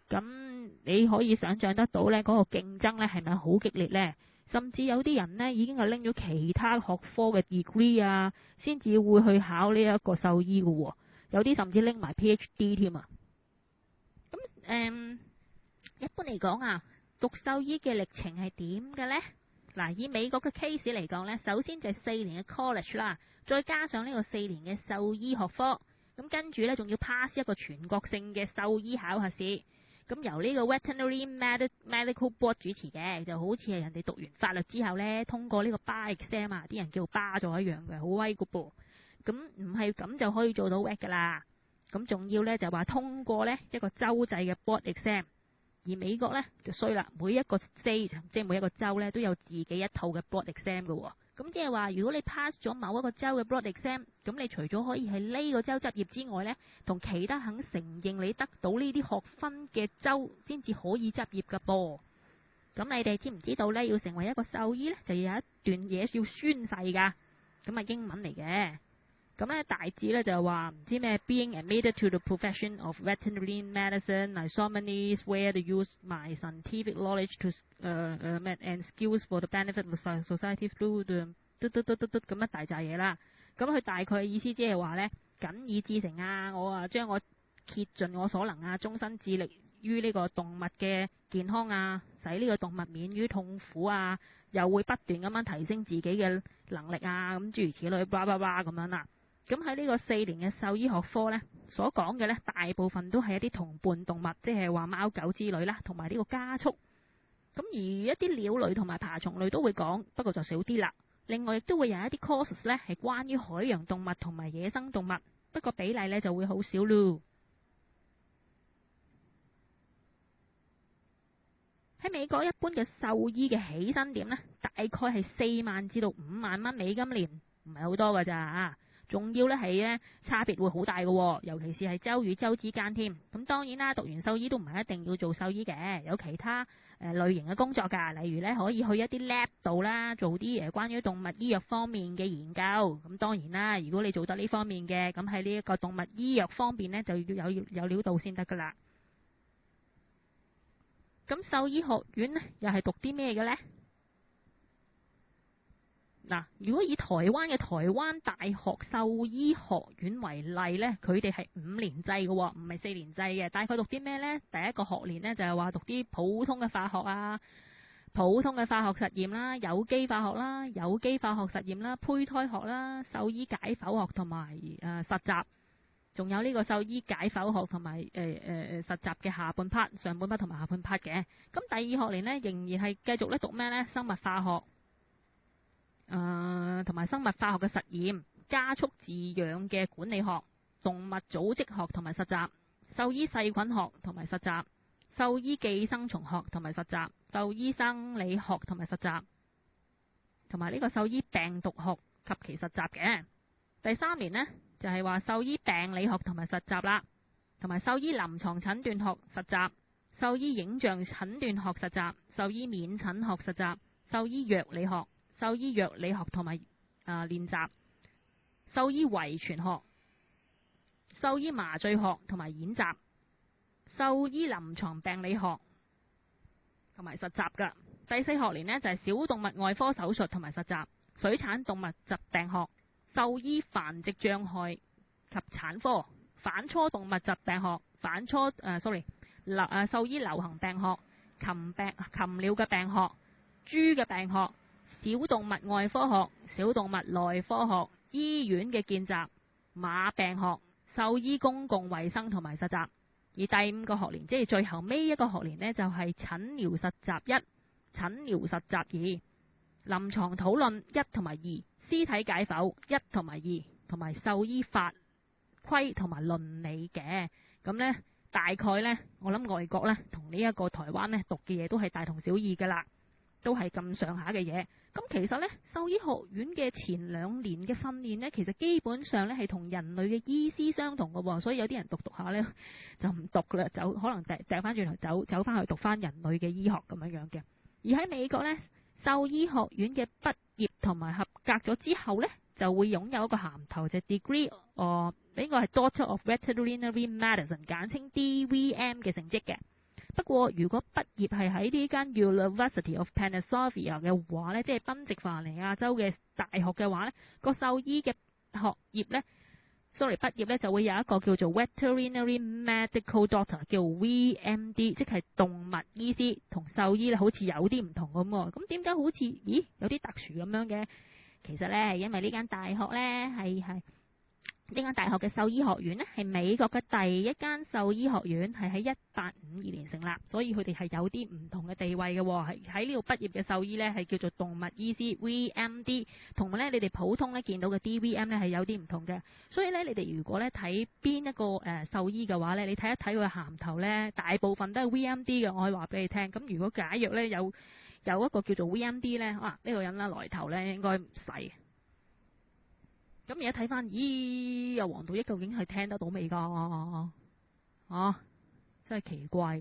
咁你可以想象得到呢，嗰個競爭呢係咪好激烈呢？甚至有啲人呢已經係拎咗其他學科嘅 degree 啊，先至會去考呢一個獸醫嘅。有啲甚至拎埋 PhD 添啊。咁一般嚟講啊，讀獸醫嘅歷程係點嘅呢？嗱，以美國嘅 case 嚟講呢，首先就係4年嘅 college 啦，再加上呢個4年嘅獸醫學科，咁跟住呢，仲要 pass 一個全國性嘅獸醫考核試。咁由呢個 Veterinary Medical Board 主持嘅，就好似係人哋讀完法律之後呢，通過呢個 bar exam 啊，啲人叫 bar 咗一樣嘅，好威嘅噃。咁唔係咁就可以做到 vet 㗎啦。咁仲要呢，就話通過呢一個州際嘅 board exam，而美國呢，就衰啦，每一個 state 即係每一個州呢，都有自己一套嘅 board exam 嘅。咁即係話，如果你 pass 咗某一個州嘅 board exam，咁你除咗可以喺呢個州執業之外呢，同其他肯承認你得到呢啲學分嘅州先至可以執業㗎噃。咁你哋知唔知道呢？要成為一個獸醫呢，就要有一段嘢要宣誓㗎。咁係英文嚟嘅。咁咧大致咧就係話唔知咩 being admitted to the profession of veterinary medicine, I solemnly swear to use my scientific knowledge to and skills for the benefit of society through the 咁一大扎嘢啦。咁佢大概嘅意思即係話咧，謹以至誠啊，我將我竭盡我所能啊，終身致力於呢個動物嘅健康啊，使呢個動物免於痛苦啊，又會不斷咁樣提升自己嘅能力啊，咁諸如此類，blah blah blah咁樣啦。咁喺呢個4年嘅獸醫學科呢，所講嘅呢，大部分都係一啲同伴動物，即係話貓狗之類啦，同埋呢個家畜。咁而一啲鳥類同埋爬蟲類都會講，不過就少啲啦。另外亦都會有一啲 courses 呢係關於海洋動物同埋野生動物，不過比例呢就會好少咯。喺美國一般嘅獸醫嘅起薪點呢，大概係4萬至到5萬蚊美金年，唔係好多㗎咋。仲要咧係咧差別會好大嘅，尤其是係州與州之間添。咁當然啦，讀完獸醫都唔係一定要做獸醫嘅，有其他類型嘅工作㗎。例如咧可以去一啲 lab 度啦，做啲關於動物醫藥方面嘅研究。咁當然啦，如果你做得呢方面嘅，咁喺呢一個動物醫藥方面呢，就要有料到先得㗎啦。咁獸醫學院呢，又係讀啲咩嘅呢？嗱，如果以台灣嘅台灣大學獸醫學院為例呢，佢哋係5年制嘅，唔係4年制嘅。大概讀啲咩呢？第一個學年呢，就係話讀啲普通嘅化學啊，普通嘅化學實驗啦，有機化學啦，有機化學實驗啦，胚胎學啦，獸醫解剖學同埋實習，仲有呢個獸醫解剖學同埋實習嘅下半 part、上半 part 同埋下半 part 嘅。咁第二學年呢，仍然係繼續咧讀咩呢？生物化學。同埋生物化學嘅實驗、家畜飼養嘅管理學、動物組織學同埋實習、獸醫細菌學同埋實習、獸醫寄生蟲學同埋實習、獸醫生理學同埋實習，同埋呢個獸醫病毒學及其實習嘅。第3年呢，就係話獸醫病理學同埋實習啦，同埋獸醫臨床診斷學實習、獸醫影像診斷學實習、獸醫免診學實習、獸醫藥理學、獸醫藥理學同埋練習、獸醫遺傳學、獸醫麻醉學同埋演習、獸醫臨床病理學同埋實習㗎。第4學年呢，就係小動物外科手術同埋實習、水產動物疾病學、獸醫繁殖障礙及產科、反芻動物疾病學、獸醫流行病學、禽鳥嘅病學、豬嘅病學、小動物外科學、小動物內科學、醫院嘅見習、馬病學、獸醫公共衛生同埋實習。而第5個學年，即係最後尾一個學年呢，就係診療實習1、診療實習2、臨床討論1同埋2、屍體解剖1同埋2，同埋獸醫法規同埋倫理嘅。咁呢，大概呢，我諗外國呢，同呢一個台灣呢，讀嘅嘢都係大同小異㗎啦，都係咁上下嘅嘢。咁其實呢，獸醫學院嘅前2年嘅訓練呢，其實基本上呢係同人類嘅醫師相同嘅喎，所以有啲人讀下呢，就唔讀啦，可能掉翻轉頭走翻去讀翻人類嘅醫學咁樣嘅。而喺美國呢，獸醫學院嘅畢業同埋合格咗之後呢，就會擁有一個銜頭，就係 degree 呢個係 Doctor of Veterinary Medicine， 簡稱 DVM 嘅成績嘅。不過，如果畢業係喺呢間 University of Pennsylvania 嘅話呢，即係賓夕凡尼亞州嘅大學嘅話呢，個獸醫嘅畢業呢就會有一個叫做 Veterinary Medical Doctor， 叫 VMD， 即係動物醫師，同獸醫呢好似有啲唔同咁喎。咁點解好似有啲特殊咁樣嘅？其實呢，係因為呢間大學呢呢間大學嘅獸醫學院呢，係美國嘅第一間獸醫學院，係喺1852年成立，所以佢哋係有啲唔同嘅地位嘅喎。係喺呢度畢業嘅獸醫呢，係叫做動物醫師 VMD， 同埋呢你哋普通呢見到嘅 DVM 呢係有啲唔同嘅。所以呢，你哋如果呢睇邊一個獸醫嘅話呢，你睇一睇佢嘅銜頭呢，大部分都係 VMD 嘅。我可以話俾你聽。咁如果假若呢有一個叫做 VMD 呢，呢個人呢來頭呢應該唔細。咁而家睇翻，阿黃道益究竟係聽得到未㗎？真係奇怪。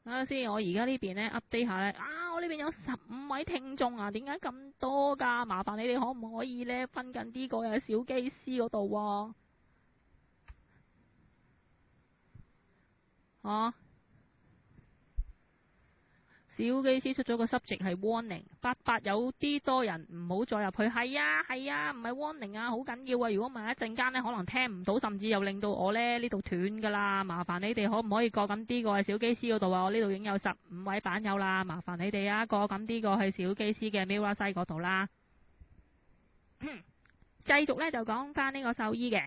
睇下先，我而家呢邊呢 update 下呢。我呢邊有15位聽眾啊，點解咁多㗎？麻煩你哋可唔可以呢分緊啲過去小機師嗰度喎？小機師出咗個濕值係 warning， 88有啲多人唔好再入去。係啊，唔係 warning啊，好緊要啊！如果唔係一陣間呢，可能聽唔到，甚至又令到我呢度斷㗎啦。麻煩你哋可唔可以過緊啲過去小機師嗰度啊？我呢度已經有15位版友啦，麻煩你哋啊，過緊啲過去小機師嘅 Mirror 西嗰度啦。繼續呢，就講翻呢個獸醫嘅。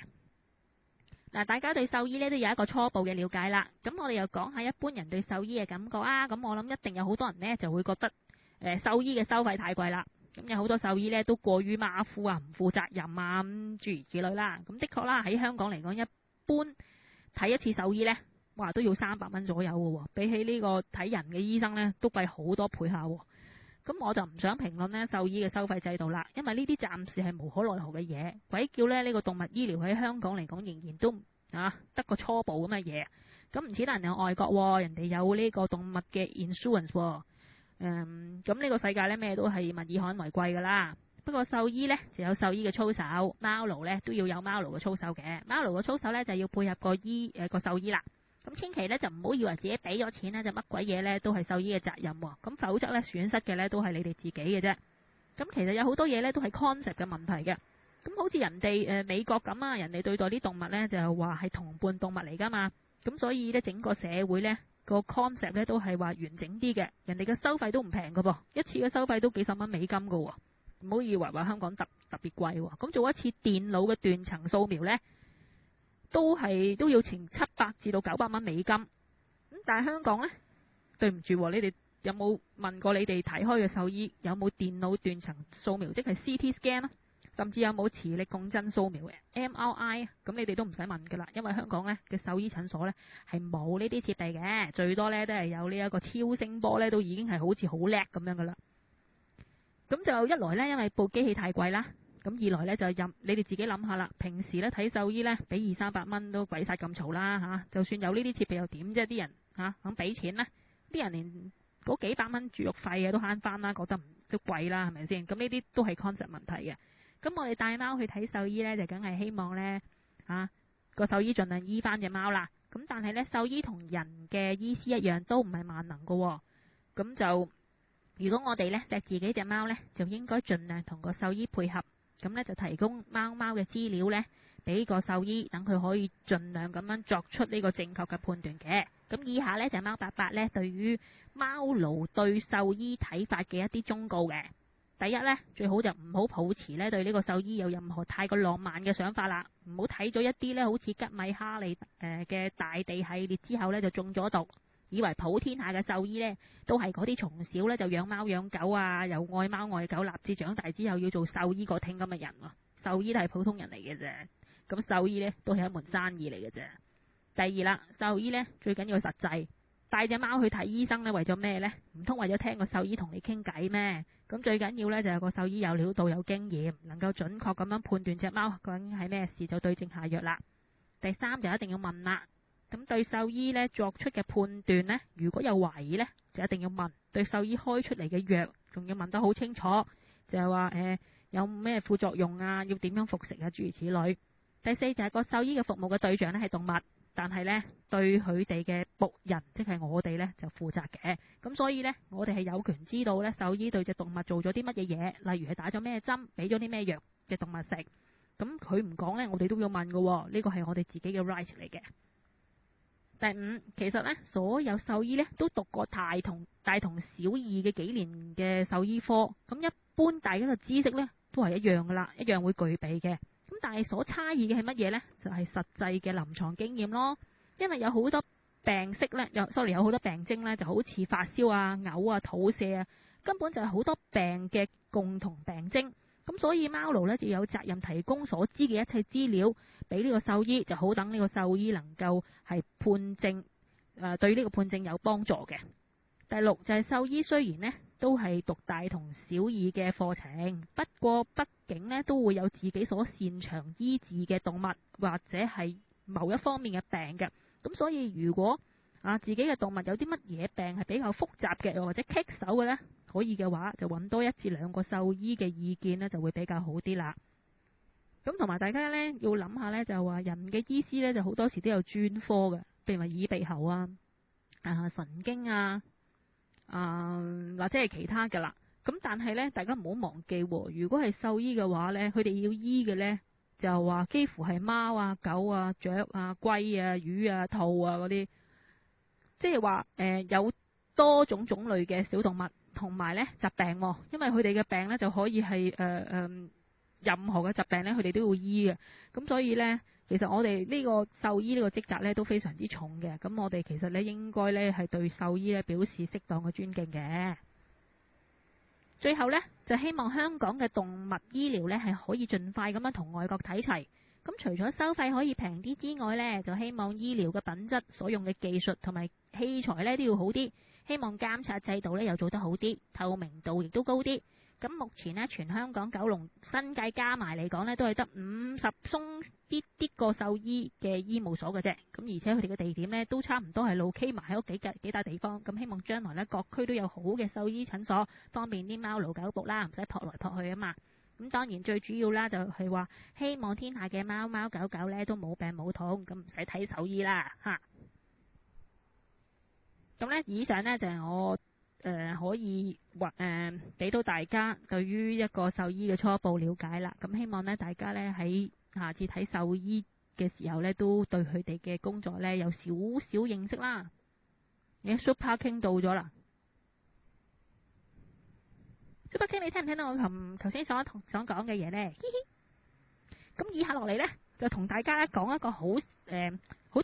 大家對獸醫呢都有一個初步嘅了解啦。咁我哋又講下一般人對獸醫嘅感覺啊。咁我諗一定有好多人呢就會覺得獸醫嘅收費太貴啦。咁有好多獸醫呢都過於馬虎啊，唔負責任啊，咁諸如此類啦。咁的確啦，喺香港嚟講，一般睇一次獸醫呢，哇都要300蚊左右嘅喎。比起呢個睇人嘅醫生呢，都貴好多倍下喎。咁我就唔想評論呢獸醫嘅收費制度啦，因為呢啲暫時係無可奈何嘅嘢。鬼叫呢個動物醫療喺香港嚟講仍然都得個初步咁嘅嘢。咁唔似得人有外國喎，人哋有呢個動物嘅 insurance 喎。咁呢個世界呢，咩都係物以罕為貴㗎啦。不過獸醫呢，就有獸醫嘅操守，貓奴呢都要有貓奴嘅操守嘅。貓奴嘅操守呢，就要配合個獸醫啦。咁千祈咧就唔好以為自己俾咗錢咧就乜鬼嘢咧都係獸醫嘅責任喎。咁否則咧損失嘅咧都係你哋自己嘅啫。咁其實有好多嘢咧都係 concept 嘅問題嘅。咁好似人哋美國咁啊，人哋對待啲動物咧就係話係同伴動物嚟㗎嘛。咁所以咧整個社會咧個 concept 咧都係話完整啲嘅。人哋嘅收費都唔平㗎噃，一次嘅收費都幾十蚊美金㗎喎。唔好以為話香港特別貴喎。咁做一次電腦嘅斷層掃描咧，都要成700至到900蚊美金。咁但係香港呢，對唔住，你哋有冇問過你哋睇開嘅獸醫有冇電腦斷層掃描，即係 CT scan 啦，甚至有冇磁力共振掃描嘅 MRI？ 咁你哋都唔使問㗎啦，因為香港呢嘅獸醫診所呢係冇呢啲設備嘅，最多呢都係有呢一個超聲波呢，都已經係好似好叻咁樣㗎啦。咁就一來呢，因為部機器太貴啦。咁二來呢，就你哋自己諗下啦。平時呢睇獸醫呢，俾200-300蚊都鬼晒咁嘈啦。就算有呢啲設備又點啫？啲人肯俾錢呢，啲人連嗰幾百蚊住肉費都慳翻啦，覺得都貴啦，係咪先？咁呢啲都係 concept 問題嘅。咁我哋帶貓去睇獸醫呢，就梗係希望呢個獸醫盡量醫翻隻貓啦。咁但係呢，獸醫同人嘅醫師一樣都唔係萬能㗎喎。咁就如果我哋呢錫自己隻貓呢，就應該盡量同個獸醫配合，咁呢就提供貓貓嘅資料呢，俾個獸醫，等佢可以盡量咁樣作出呢個正確嘅判斷嘅。咁以下呢就係貓伯伯呢對於貓奴對獸醫睇法嘅一啲忠告嘅。第一呢，最好就唔好抱持呢對呢個獸醫有任何太過浪漫嘅想法啦，唔好睇咗一啲呢好似吉米哈利嘅大地系列之後呢就中咗毒，以為普天下嘅獸醫呢都係嗰啲從小呢就養貓養狗啊，又愛貓愛狗，立志長大之後要做獸醫個聽咁嘅人喎。獸醫都係普通人嚟嘅啫，咁獸醫呢都係一門生意嚟嘅啫。第二啦，獸醫呢最緊要實際，帶隻貓去睇醫生呢為咗咩呢？唔通為咗聽個獸醫同你傾偈咩？咁最緊要呢就係個獸醫有料到有經驗，能夠準確咁樣判斷隻貓究竟係咩事，就對症下藥啦。第三就一定要問啦。咁對獸醫呢作出嘅判斷呢，如果有懷疑呢，就一定要問。對獸醫開出嚟嘅藥，仲要問得好清楚，就係話有咩副作用啊，要點樣服食啊，諸如此類。第四就係個獸醫嘅服務嘅對象呢係動物，但係呢對佢哋嘅僕人，即係我哋呢就負責嘅。咁所以呢，我哋係有權知道呢獸醫對隻動物做咗啲乜嘢嘢，例如係打咗咩針，俾咗啲咩藥嘅動物食。咁佢唔講呢，我哋都要問㗎，呢個係我哋自己嘅 right 嚟嘅。第五，其實呢，所有獸醫呢都讀過大同小異嘅幾年嘅獸醫科，咁一般大家嘅知識呢都係一樣噶啦，一樣會具備嘅。咁但係所差異嘅係乜嘢呢？就係實際嘅臨床經驗咯。因為有好多病徵呢，有好多病徵呢，就好似發燒啊、嘔啊、肚瀉啊，根本就係好多病嘅共同病徵。咁所以貓奴呢就有責任提供所知嘅一切資料俾呢個獸醫，就好等呢個獸醫能夠係判證對呢個判證有幫助嘅。第六就係獸醫雖然呢都係讀大同小異嘅課程，不過畢竟呢都會有自己所擅長醫治嘅動物或者係某一方面嘅病嘅。咁所以如果自己嘅動物有啲乜嘢病係比較複雜嘅，又或者棘手嘅呢，可以嘅話就揾多1至2個獸醫嘅意見呢，就會比較好啲啦。咁同埋大家呢要諗下呢，就話人嘅醫師呢就好多時都有專科嘅，譬如話耳鼻喉啊、神經啊、或者係其他嘅啦。咁但係呢，大家唔好忘記，如果係獸醫嘅話呢，佢哋要醫嘅呢，就話幾乎係貓啊、狗啊、雀啊、龜啊、魚啊、兔啊嗰啲，即係話有多種種類嘅小動物，同埋呢疾病，因為佢哋嘅病呢就可以係任何嘅疾病呢，佢哋都要醫嘅。咁所以呢，其實我哋呢個獸醫呢個職責呢都非常之重嘅。咁我哋其實呢應該呢係對獸醫呢表示適當嘅尊敬嘅。最後呢，就希望香港嘅動物醫療呢係可以盡快咁樣同外國睇齊。咁除咗收費可以平啲之外呢，就希望醫療嘅品質、所用嘅技術同埋器材呢都要好啲。希望監察制度呢又做得好啲，透明度亦都高啲。咁目前呢，全香港九龍新界加埋嚟講呢，都係得50鬆啲個獸醫嘅醫務所嘅啫。咁而且佢哋嘅地點呢，都差唔多係路 K 埋喺屋企嘅幾笪地方。咁希望將來呢，各區都有好嘅獸醫診所，方便啲貓奴狗僕啦，唔使撲來撲去啊嘛。咁當然最主要啦，就係話希望天下嘅貓貓狗狗呢都冇病冇痛，咁唔使睇獸醫啦嚇。咁呢，以上呢，就係我可以俾到大家對於一個獸醫嘅初步了解啦。咁希望呢，大家呢喺下次睇獸醫嘅時候呢，都對佢哋嘅工作呢有少少認識啦。Super King 到咗啦，Super King 你聽唔聽到我頭先想講嘅嘢呢？嘻嘻。咁以下落嚟呢，就同大家講一個好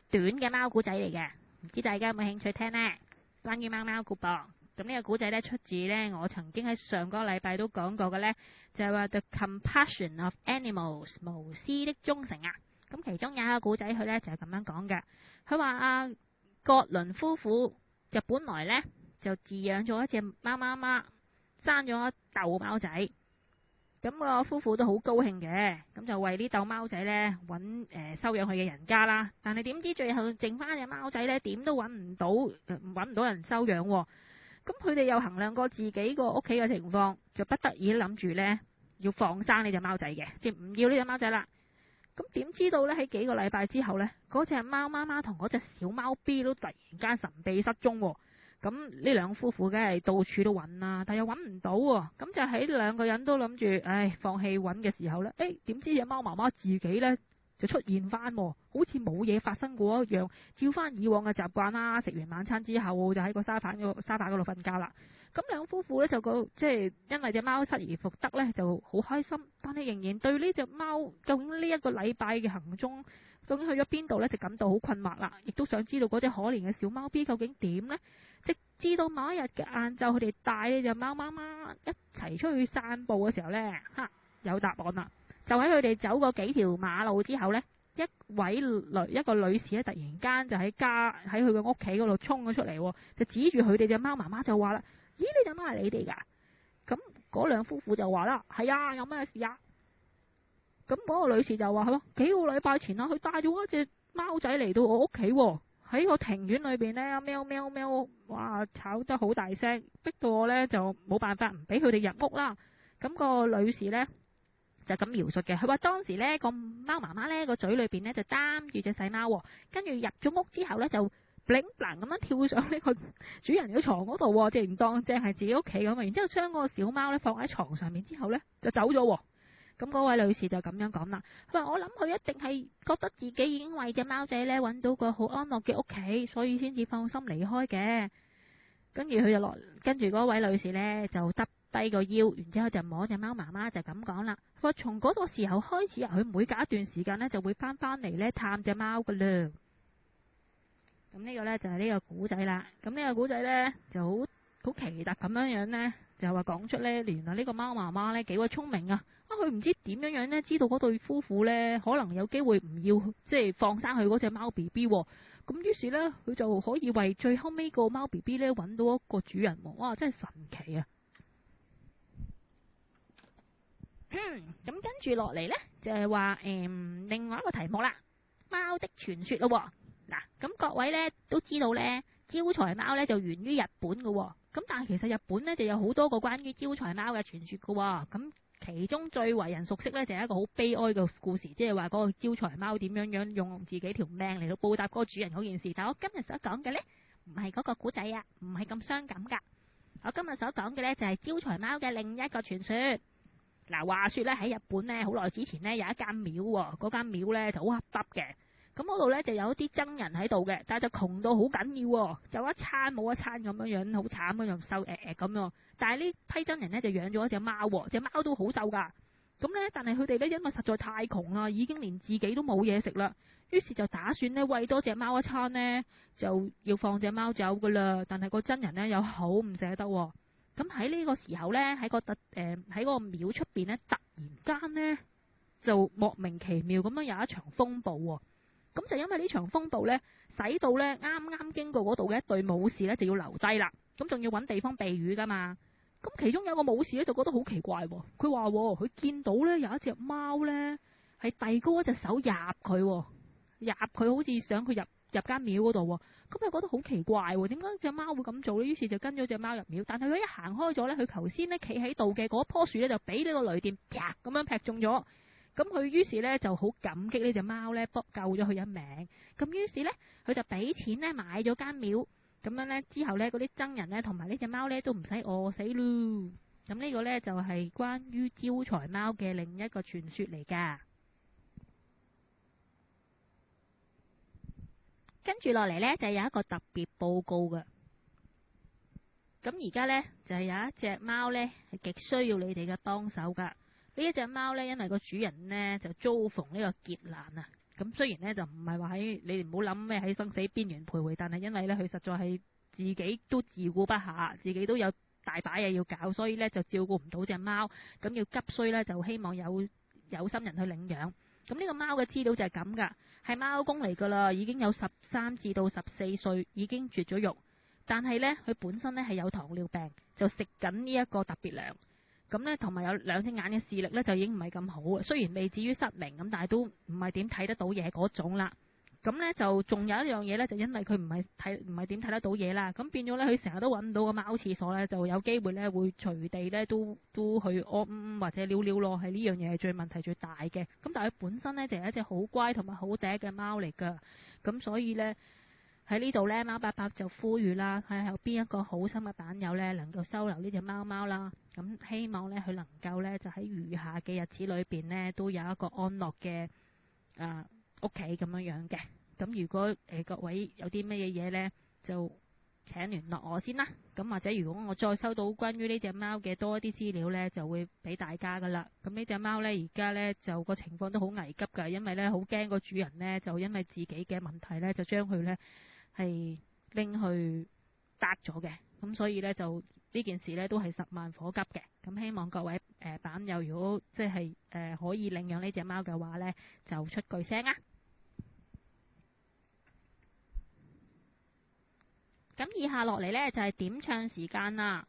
短嘅貓故仔嚟嘅，唔知大家有冇興趣聽呢？關於貓貓故噃。咁呢個古仔呢，出自呢我曾經喺上個禮拜都講過嘅呢，就係話 The Compassion of Animals 無私的忠誠啊。咁其中有一個古仔佢呢就係咁樣講嘅，佢話葛倫夫婦就本來呢就飼養咗一隻貓媽媽，生咗一竇貓仔。咁個夫婦都好高興嘅，咁就為呢竇貓仔呢揾收養佢嘅人家啦。但係點知最後剩翻隻貓仔呢，點都揾唔到人收養喎。咁佢哋又衡量過自己個屋企嘅情況，就不得已諗住呢要放生呢隻貓仔嘅，即係唔要呢隻貓仔啦。咁點知道呢？喺幾個禮拜之後呢，嗰隻貓媽媽同嗰隻小貓 B 都突然間神秘失蹤喎。咁呢兩夫婦梗係到處都揾啦，但又揾唔到喎。咁就喺兩個人都諗住放棄揾嘅時候呢，點知隻貓媽媽自己呢就出現翻，好似冇嘢發生過一樣，照翻以往嘅習慣啦。食完晚餐之後就喺個沙發嗰度瞓覺啦。咁兩夫婦呢，就即係因為隻貓失而復得呢，就好開心，但係仍然對呢隻貓究竟呢一個禮拜嘅行蹤究竟去咗邊度呢，就感到好困惑啦。亦都想知道嗰隻可憐嘅小貓 B 究竟點呢？直至到某一日嘅晏晝，佢哋帶呢隻貓媽媽一齊出去散步嘅時候呢，有答案啦！就喺佢哋走過幾條馬路之後呢，一個女士咧突然間就喺佢嘅屋企嗰度衝咗出嚟，就指住佢哋隻貓媽媽就話啦：咦，呢隻貓係你哋㗎？咁嗰兩夫婦就話啦：係啊，有咩事啊？咁嗰個女士就話：係幾個禮拜前啦，佢帶咗一隻貓仔嚟到我屋企喎。喺個庭院裏邊呢，喵喵喵，哇，吵得好大聲，逼到我呢就冇辦法唔俾佢哋入屋啦。咁個女士呢就咁描述嘅，佢話當時呢個貓媽媽呢個嘴裏邊呢就擔住隻細貓，跟住入咗屋之後呢就 bling bling 咁樣跳上呢個主人嘅床嗰度，即係當正係自己屋企咁啊。然之後將個小貓呢放喺床上面之後呢就走咗。咁嗰位女士就咁樣講啦，佢話我諗佢一定係覺得自己已經為隻貓仔呢揾到個好安樂嘅屋企，所以先至放心離開嘅。跟住嗰位女士呢就耷低個腰，然之後就摸隻貓媽媽就咁講啦。佢話從嗰個時候開始佢每隔一段時間呢就會翻嚟呢探隻貓噶啦。咁呢個呢就係呢個古仔啦。咁呢個古仔呢就好奇特咁樣呢，就話講出呢，原來呢個貓媽媽呢幾鬼聰明啊！佢唔知點樣呢，知道嗰對夫婦呢可能有機會唔要，即係放生佢嗰隻貓 B B。咁於是呢，佢就可以為最後尾個貓 B B 呢揾到一個主人。哇！真係神奇啊！咁跟住落嚟呢，就係話另外一個題目啦，貓的傳說咯。嗱，咁各位呢都知道呢，招財貓呢就源於日本嘅。咁但係其實日本呢就有好多個關於招財貓嘅傳說嘅。咁其中最為人熟悉呢，就係一個好悲哀嘅故事，即係話嗰個招財貓點樣用自己條命嚟到報答嗰個主人嗰件事。但我今日所講嘅呢，唔係嗰個古仔啊，唔係咁傷感噶。我今日所講嘅呢，就係招財貓嘅另一個傳說。嗱，話說呢，喺日本呢，好耐之前呢，有一間廟，嗰間廟呢就好凹凸嘅。咁嗰度呢就有啲僧人喺度嘅，但係就窮到好緊要，就一餐冇一餐咁樣，好慘咁樣瘦咁樣。但係呢批僧人呢就養咗一隻貓，隻貓都好瘦噶。咁呢，但係佢哋呢因為實在太窮啦，已經連自己都冇嘢食啦，於是就打算呢餵多隻貓一餐呢，就要放隻貓走噶啦。但係個僧人呢又好唔捨得。咁喺呢個時候呢，喺個廟出邊呢，突然間呢就莫名其妙咁樣有一場風暴。咁就因為呢場風暴呢，使到呢啱啱經過嗰度嘅一對武士呢就要留低啦。咁仲要揾地方避雨噶嘛。咁其中有個武士呢就覺得好奇怪，佢話佢見到呢有一隻貓呢係遞高一隻手入佢，好似想佢入間廟嗰度。咁佢覺得好奇怪，點解隻貓會咁做呢？於是就跟咗隻貓入廟。但係佢一行開咗呢，佢頭先呢企喺度嘅嗰棵樹呢就俾呢個雷電啪咁樣劈中咗。咁佢於是呢就好感激呢隻貓呢，救咗佢一命。咁於是呢，佢就俾錢呢買咗間廟。咁樣呢之後呢，嗰啲僧人呢同埋呢隻貓呢都唔使餓死咯。咁呢個呢就係關於招財貓嘅另一個傳說嚟噶。跟住落嚟呢，就有一個特別報告噶。咁而家呢，就係有一隻貓呢係極需要你哋嘅幫手噶。呢一隻貓呢，因為個主人呢就遭逢呢個劫難啊！咁雖然呢，就唔係話你哋唔好諗咩喺生死邊緣徘徊，但係因為呢，佢實在係自己都自顧不暇，自己都有大把嘢要搞，所以呢，就照顧唔到隻貓，咁要急需呢，就希望有心人去領養。咁呢個貓嘅資料就係咁噶，係貓公嚟噶啦，已經有13至到14歲，已經絕咗育，但係呢，佢本身呢係有糖尿病，就食緊呢一個特別糧。咁呢，同埋有兩隻眼嘅視力呢，就已經唔係咁好，雖然未至於失明咁，但係都唔係點睇得到嘢嗰種啦。咁呢，就仲有一樣嘢呢，就因為佢唔係點睇得到嘢啦，咁變咗呢，佢成日都揾唔到個貓廁所呢，就有機會呢會隨地呢都去屙或者尿咯，係呢樣嘢係最問題最大嘅。咁但係佢本身呢，就係一隻好乖同埋好嗲嘅貓嚟噶，咁所以呢，喺呢度呢，貓伯伯就呼籲啦，睇下有邊一個好心嘅版友呢，能夠收留呢隻貓貓啦。咁希望呢，佢能夠呢，就喺餘下嘅日子裏邊呢，都有一個安樂嘅屋企咁樣樣嘅。咁如果各位有啲乜嘢呢，就請聯絡我先啦。咁或者如果我再收到關於呢隻貓嘅多一啲資料呢，就會俾大家噶啦。咁呢隻貓呢，而家呢，就個情況都好危急㗎，因為呢，好驚個主人呢，就因為自己嘅問題呢，就將佢呢係拎去搭咗嘅。咁所以呢，就呢件事呢，都係十萬火急嘅。咁希望各位版友如果即係可以領養呢隻貓嘅話呢，就出句聲啊！咁以下落嚟呢，就係點唱時間啦。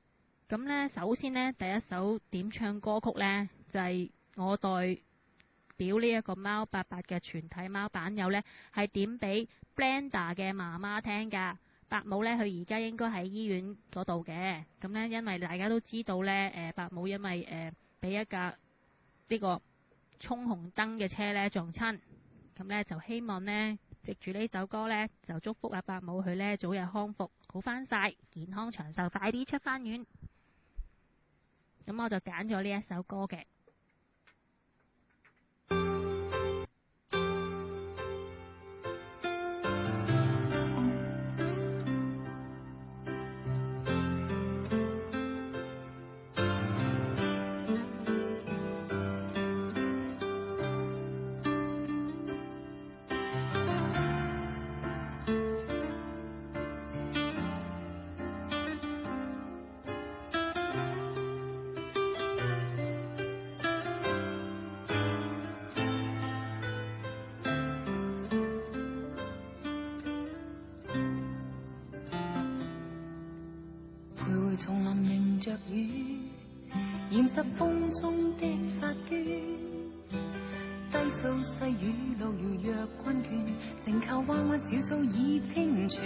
咁呢，首先呢，第一首點唱歌曲呢，就係我代表呢一個貓伯伯嘅全體貓版友呢，係點俾 Blender 嘅媽媽聽㗎。伯母呢，佢而家應該喺醫院嗰度嘅。咁呢，因為大家都知道呢，伯母因為俾一架呢個衝紅燈嘅車呢撞親，咁呢，就希望呢，藉住呢首歌呢，就祝福阿伯母佢呢早日康復，好返晒，健康長壽，快啲出返院。咁我就揀咗呢一首歌嘅。叢林迎着雨，染濕風中的髮端，低訴細雨路遙若困倦，靜靠彎彎小草已清泉，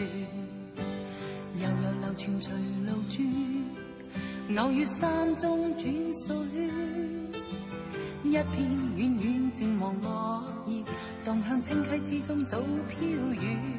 悠悠流傳隨路轉，偶遇山中轉水，一片遠遠漸黃落葉，蕩向清溪之中早飄遠。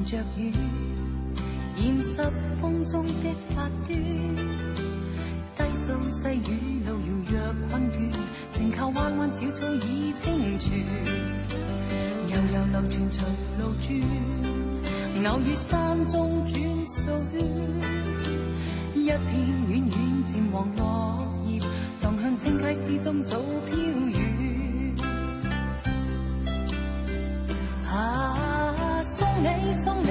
着雨，染濕風中的髮端，低訴細雨路遙若困倦，靜靠彎彎小草已清泉，悠悠流傳隨路轉，偶遇山中轉水，一片遠遠漸黃落葉，蕩向清溪之中早飄遠。送你送你，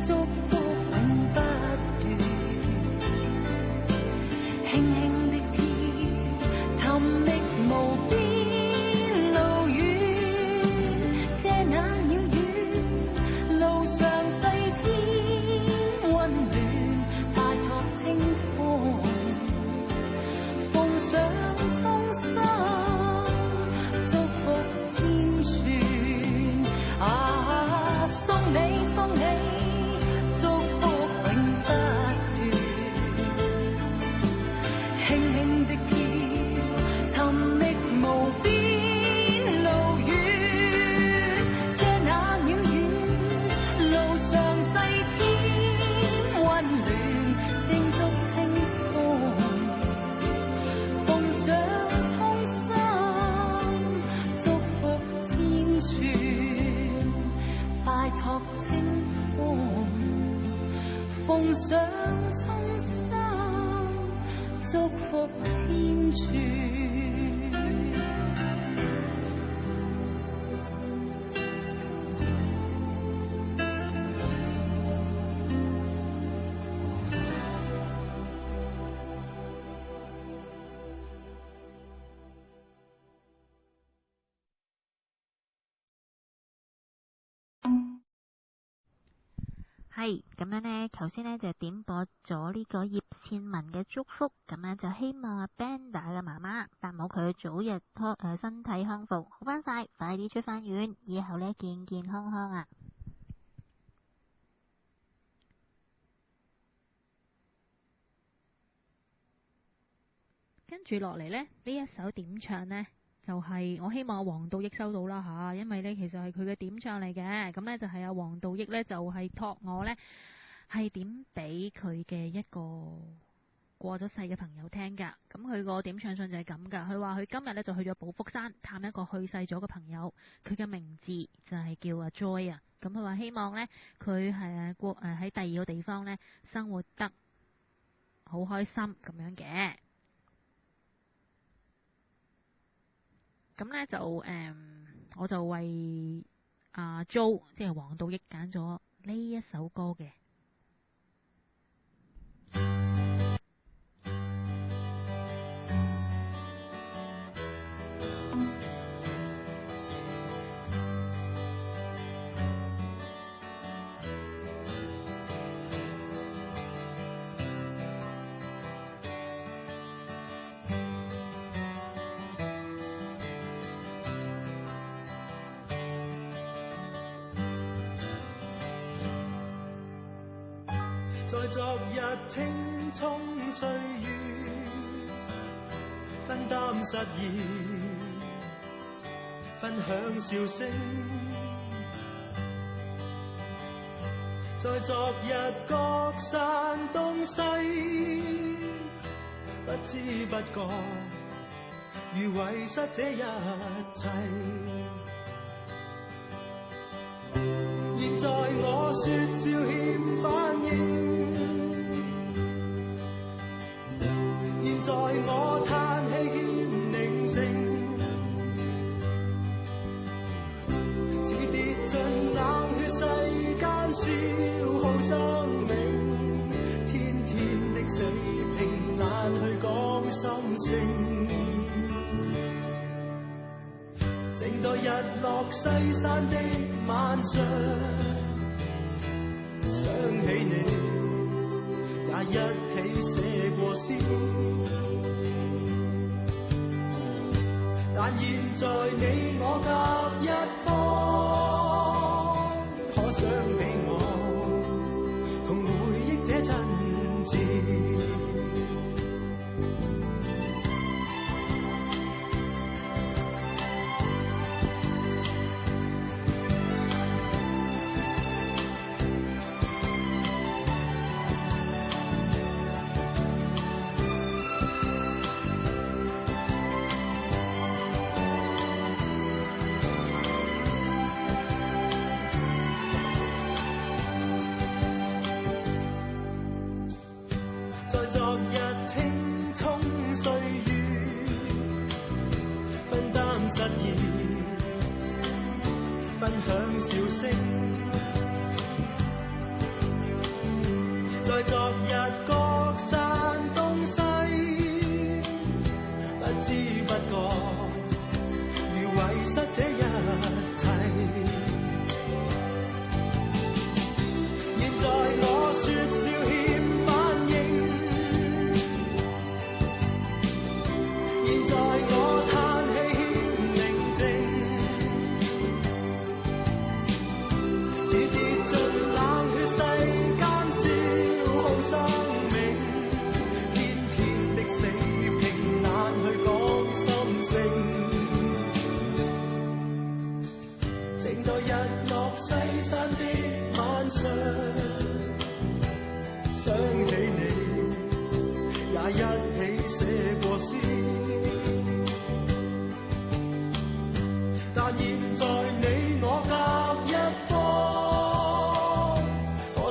祝福永不斷，輕輕的飄，尋覓無邊路遠，這那遙遠，路上細天溫暖，拜託清風，奉上衷心，祝福千串。送你送你，祝福永不斷，輕輕的飄，尋覓無邊路遠，這那遙遠，路上細天溫暖，叮囑清風，奉上衷心，祝福千串。拜託清風，奉上衷心。祝福千處。係咁樣呢，頭先呢就點播咗呢個葉倩文嘅祝福，咁樣就希望阿 Banda 嘅媽媽伯母佢早日身體康復，好翻晒，快啲出翻院，以後呢健健康康啊！跟住落嚟呢，呢一首點唱呢，就係我希望黃道益收到啦嚇，因為呢其實係佢嘅點唱嚟嘅，咁呢就係阿黃道益呢，就係託我呢，係點俾佢嘅一個過咗世嘅朋友聽㗎。咁佢個點唱信就係咁㗎，佢話佢今日呢就去咗寶福山探一個去世咗嘅朋友，佢嘅名字就係叫阿 Joy 啊。咁佢話希望呢，佢係喺第二個地方呢生活得好開心咁樣嘅。咁呢就我就為阿 Jo 即係黃道益揀咗呢一首歌嘅。在昨日青蔥歲月，分擔實意，分享笑聲。在昨日各散東西，不知不覺如遺失這一切。現在我說笑欠反應，現在我嘆氣欠寧靜，似跌進冷血世間消耗生命，天天的死拼難去講心聲，靜待日落西山的晚上，想起你也一起寫過詩，但現在你我隔一方，可想起我同回憶這真摯。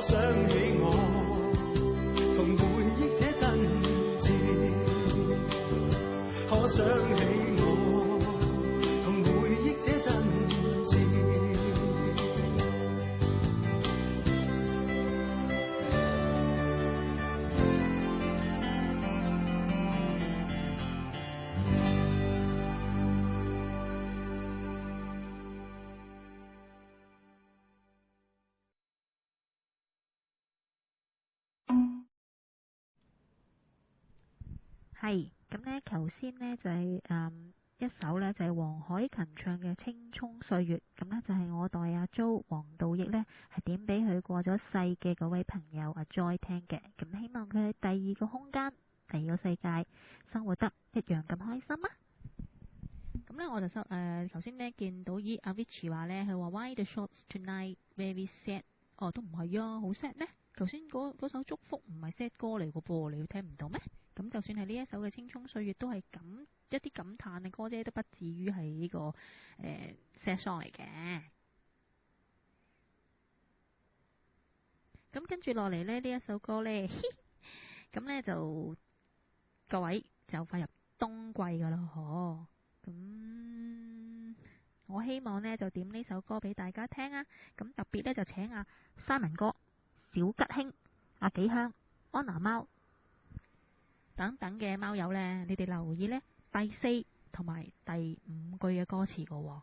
想起我同回憶這真摯。係咁咧，頭先咧就係、一首咧就係黃凱芹唱嘅《青蔥歲月》，咁咧就係我代阿 Jo 黃道益咧係點俾佢過咗世嘅嗰位朋友阿 Joy 聽嘅，咁希望佢喺第二個空間、第二個世界生活得一樣咁開心啊！咁咧我就頭先咧見到阿 Vichy 話咧，佢話 Why the shots tonight very sad？ 哦，都唔係啊，好 sad 咩？頭先嗰首祝福唔係 sad 歌嚟個噃，你聽唔到咩？咁就算係呢一首嘅青蔥歲月，都係一啲感嘆嘅歌啫，都不至於係呢個sad song 嚟嘅。咁跟住落嚟咧，呢一首歌咧，咁咧就各位就快入冬季噶啦，嗬。咁我希望呢就點呢首歌俾大家聽啊！咁特別呢就請阿Simon哥、小吉兄、阿幾香、安娜貓等等嘅貓友呢，你哋留意呢第4同埋第5句嘅歌詞噶喎。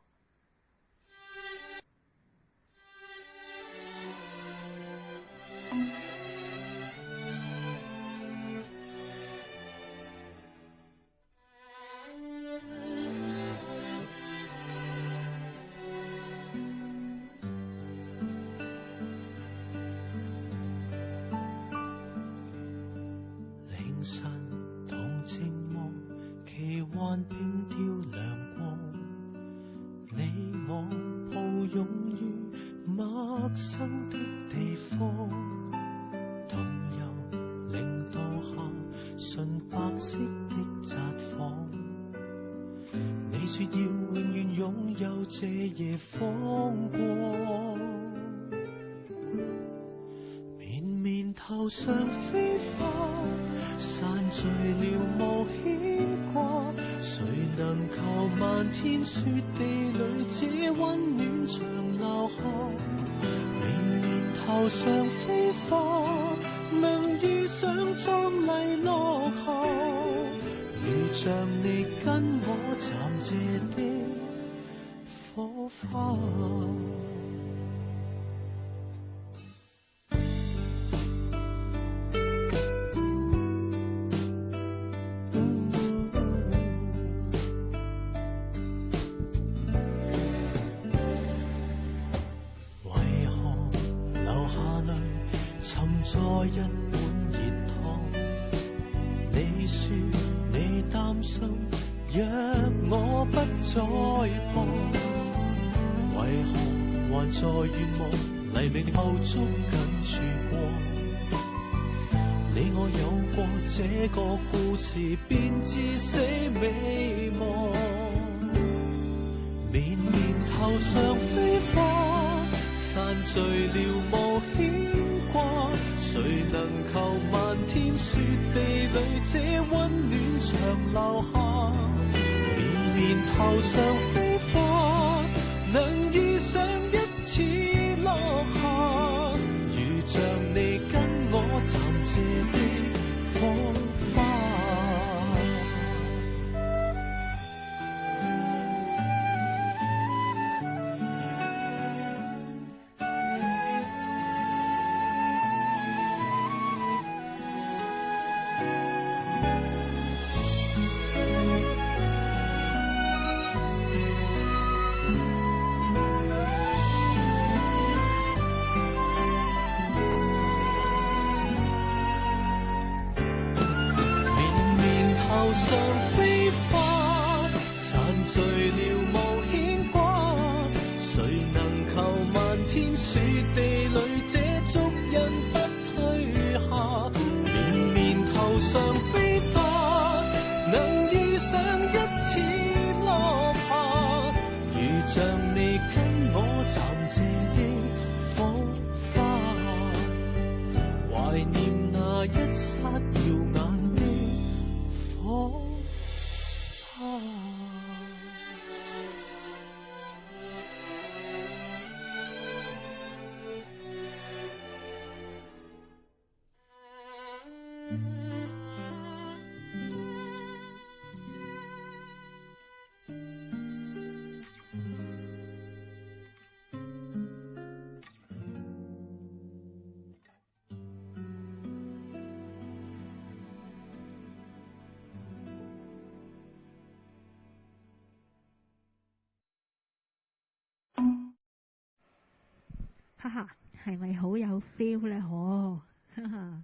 哈哈，係咪好有 feel 呢？哈哈，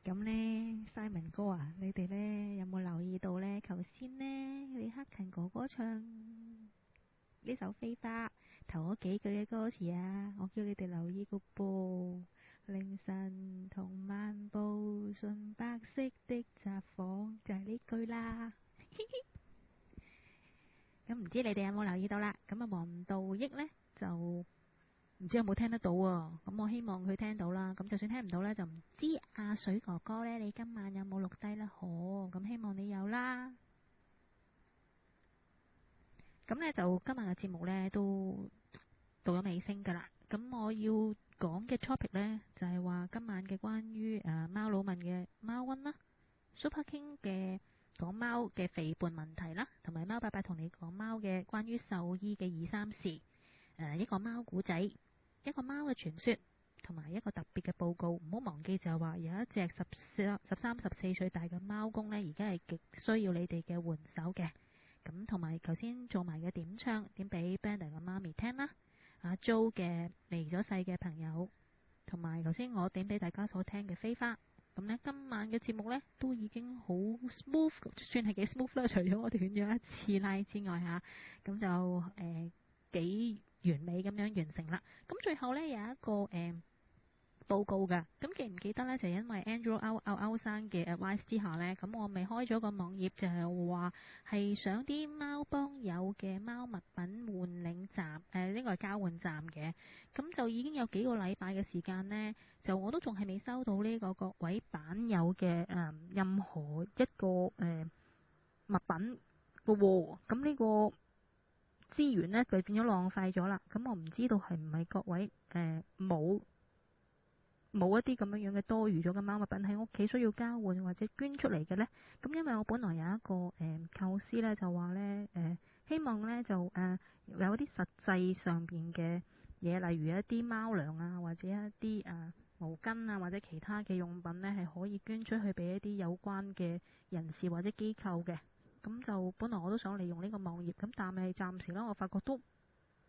咁呢 Simon 哥啊，你哋呢有冇留意到呢？頭先呢，李克勤哥哥唱呢首飛花頭嗰幾句嘅歌詞啊，我叫你哋留意個噃。凌晨同漫步純白色的窄房就係呢句啦。咁唔知你哋有冇留意到啦？咁啊黃道益呢，就唔知有冇聽得到喎。咁我希望佢聽到啦。咁就算聽唔到呢，就唔知阿水哥哥呢，你今晚有冇錄低呢？咁希望你有啦。咁呢，就今晚嘅節目呢，都到咗尾聲噶啦。咁我要講嘅 topic 呢，就係話今晚嘅關於貓佬問嘅貓瘟啦 ，Super King 嘅講貓嘅肥胖問題啦，同埋貓伯伯同你講貓嘅關於獸醫嘅二三事，一個貓古仔，一個貓嘅傳說，同埋一個特別嘅報告。唔好忘記就係話有一隻13、14歲大嘅貓公呢，而家係極需要你哋嘅援手嘅。咁同埋頭先做埋嘅點唱，點俾 Banda 嘅媽咪聽啦。阿 Jo 嘅離咗世嘅朋友，同埋頭先我點俾大家所聽嘅飛花。咁呢，今晚嘅節目呢，都已經好 smooth， 算係幾 smooth 啦。除咗我斷咗一次拉之外嚇，咁就幾完美咁樣完成啦。咁最後呢，有一個報告㗎。咁記唔記得呢？就因為 Andrew 歐生嘅 advice 之下呢，咁我咪開咗個網頁，就係話係想啲貓幫友嘅貓物品換領站，呢個係交換站嘅。咁就已經有幾個禮拜嘅時間呢，就我都仲係未收到呢個各位版友嘅任何一個物品嘅喎。咁呢個資源呢，就變咗浪費咗啦。咁我唔知道係唔係各位冇一啲咁樣嘅多餘咗嘅貓物品喺屋企需要交換或者捐出嚟嘅呢？咁因為我本來有一個構思呢，就話呢，希望呢，就有啲實際上邊嘅嘢，例如一啲貓糧啊，或者一啲毛巾啊，或者其他嘅用品呢，係可以捐出去俾一啲有關嘅人士或者機構嘅。咁就本來我都想利用呢個網頁，咁但係暫時呢，我發覺都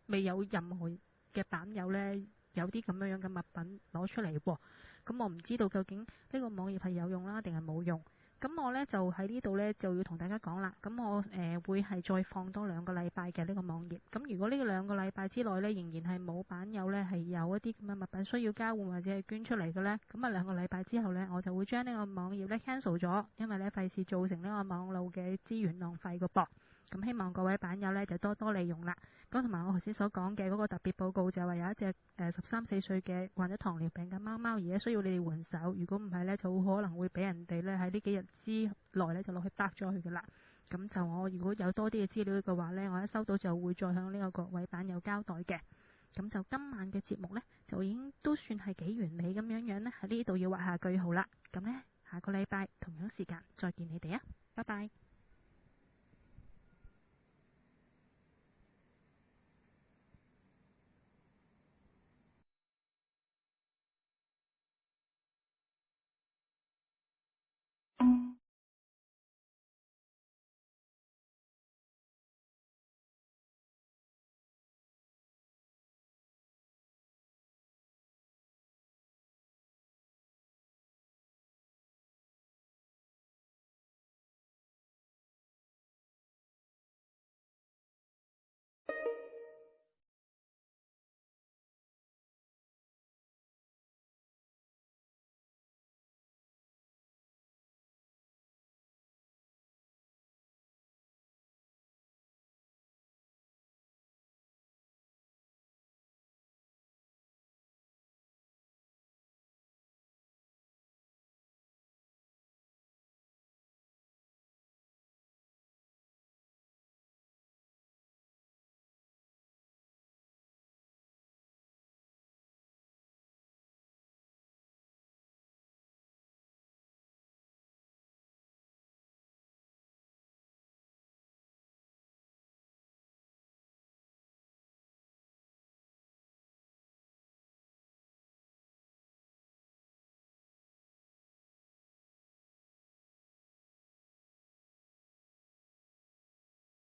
未有任何嘅版友呢，有啲咁樣嘅物品攞出嚟喎。咁我唔知道究竟呢個網頁係有用啦定係冇用。咁我呢，就喺呢度呢，就要同大家講啦。咁我會係再放多2個禮拜嘅呢個網頁。咁如果呢個2個禮拜之內呢，仍然係冇版友呢，係有一啲咁嘅物品需要交換或者係捐出嚟嘅呢，咁啊2個禮拜之後呢，我就會將呢個網頁呢 cancel 咗，因為呢費事造成呢個網路嘅資源浪費個噃。咁希望各位版友呢，就多多利用啦。咁同埋我頭先所講嘅嗰個特別報告就係話有一隻13、14歲嘅患咗糖尿病嘅貓貓，而家需要你哋援手。如果唔係呢，就可能會俾人哋呢喺呢幾日之內呢就落去bắt咗佢噶啦。咁就我如果有多啲嘅資料嘅話呢，我一收到就會再向呢個各位版友交代嘅。咁就今晚嘅節目呢，就已經都算係幾完美咁樣呢，喺呢度要畫下句號啦。咁呢，下個禮拜同樣時間再見你哋啊，拜拜。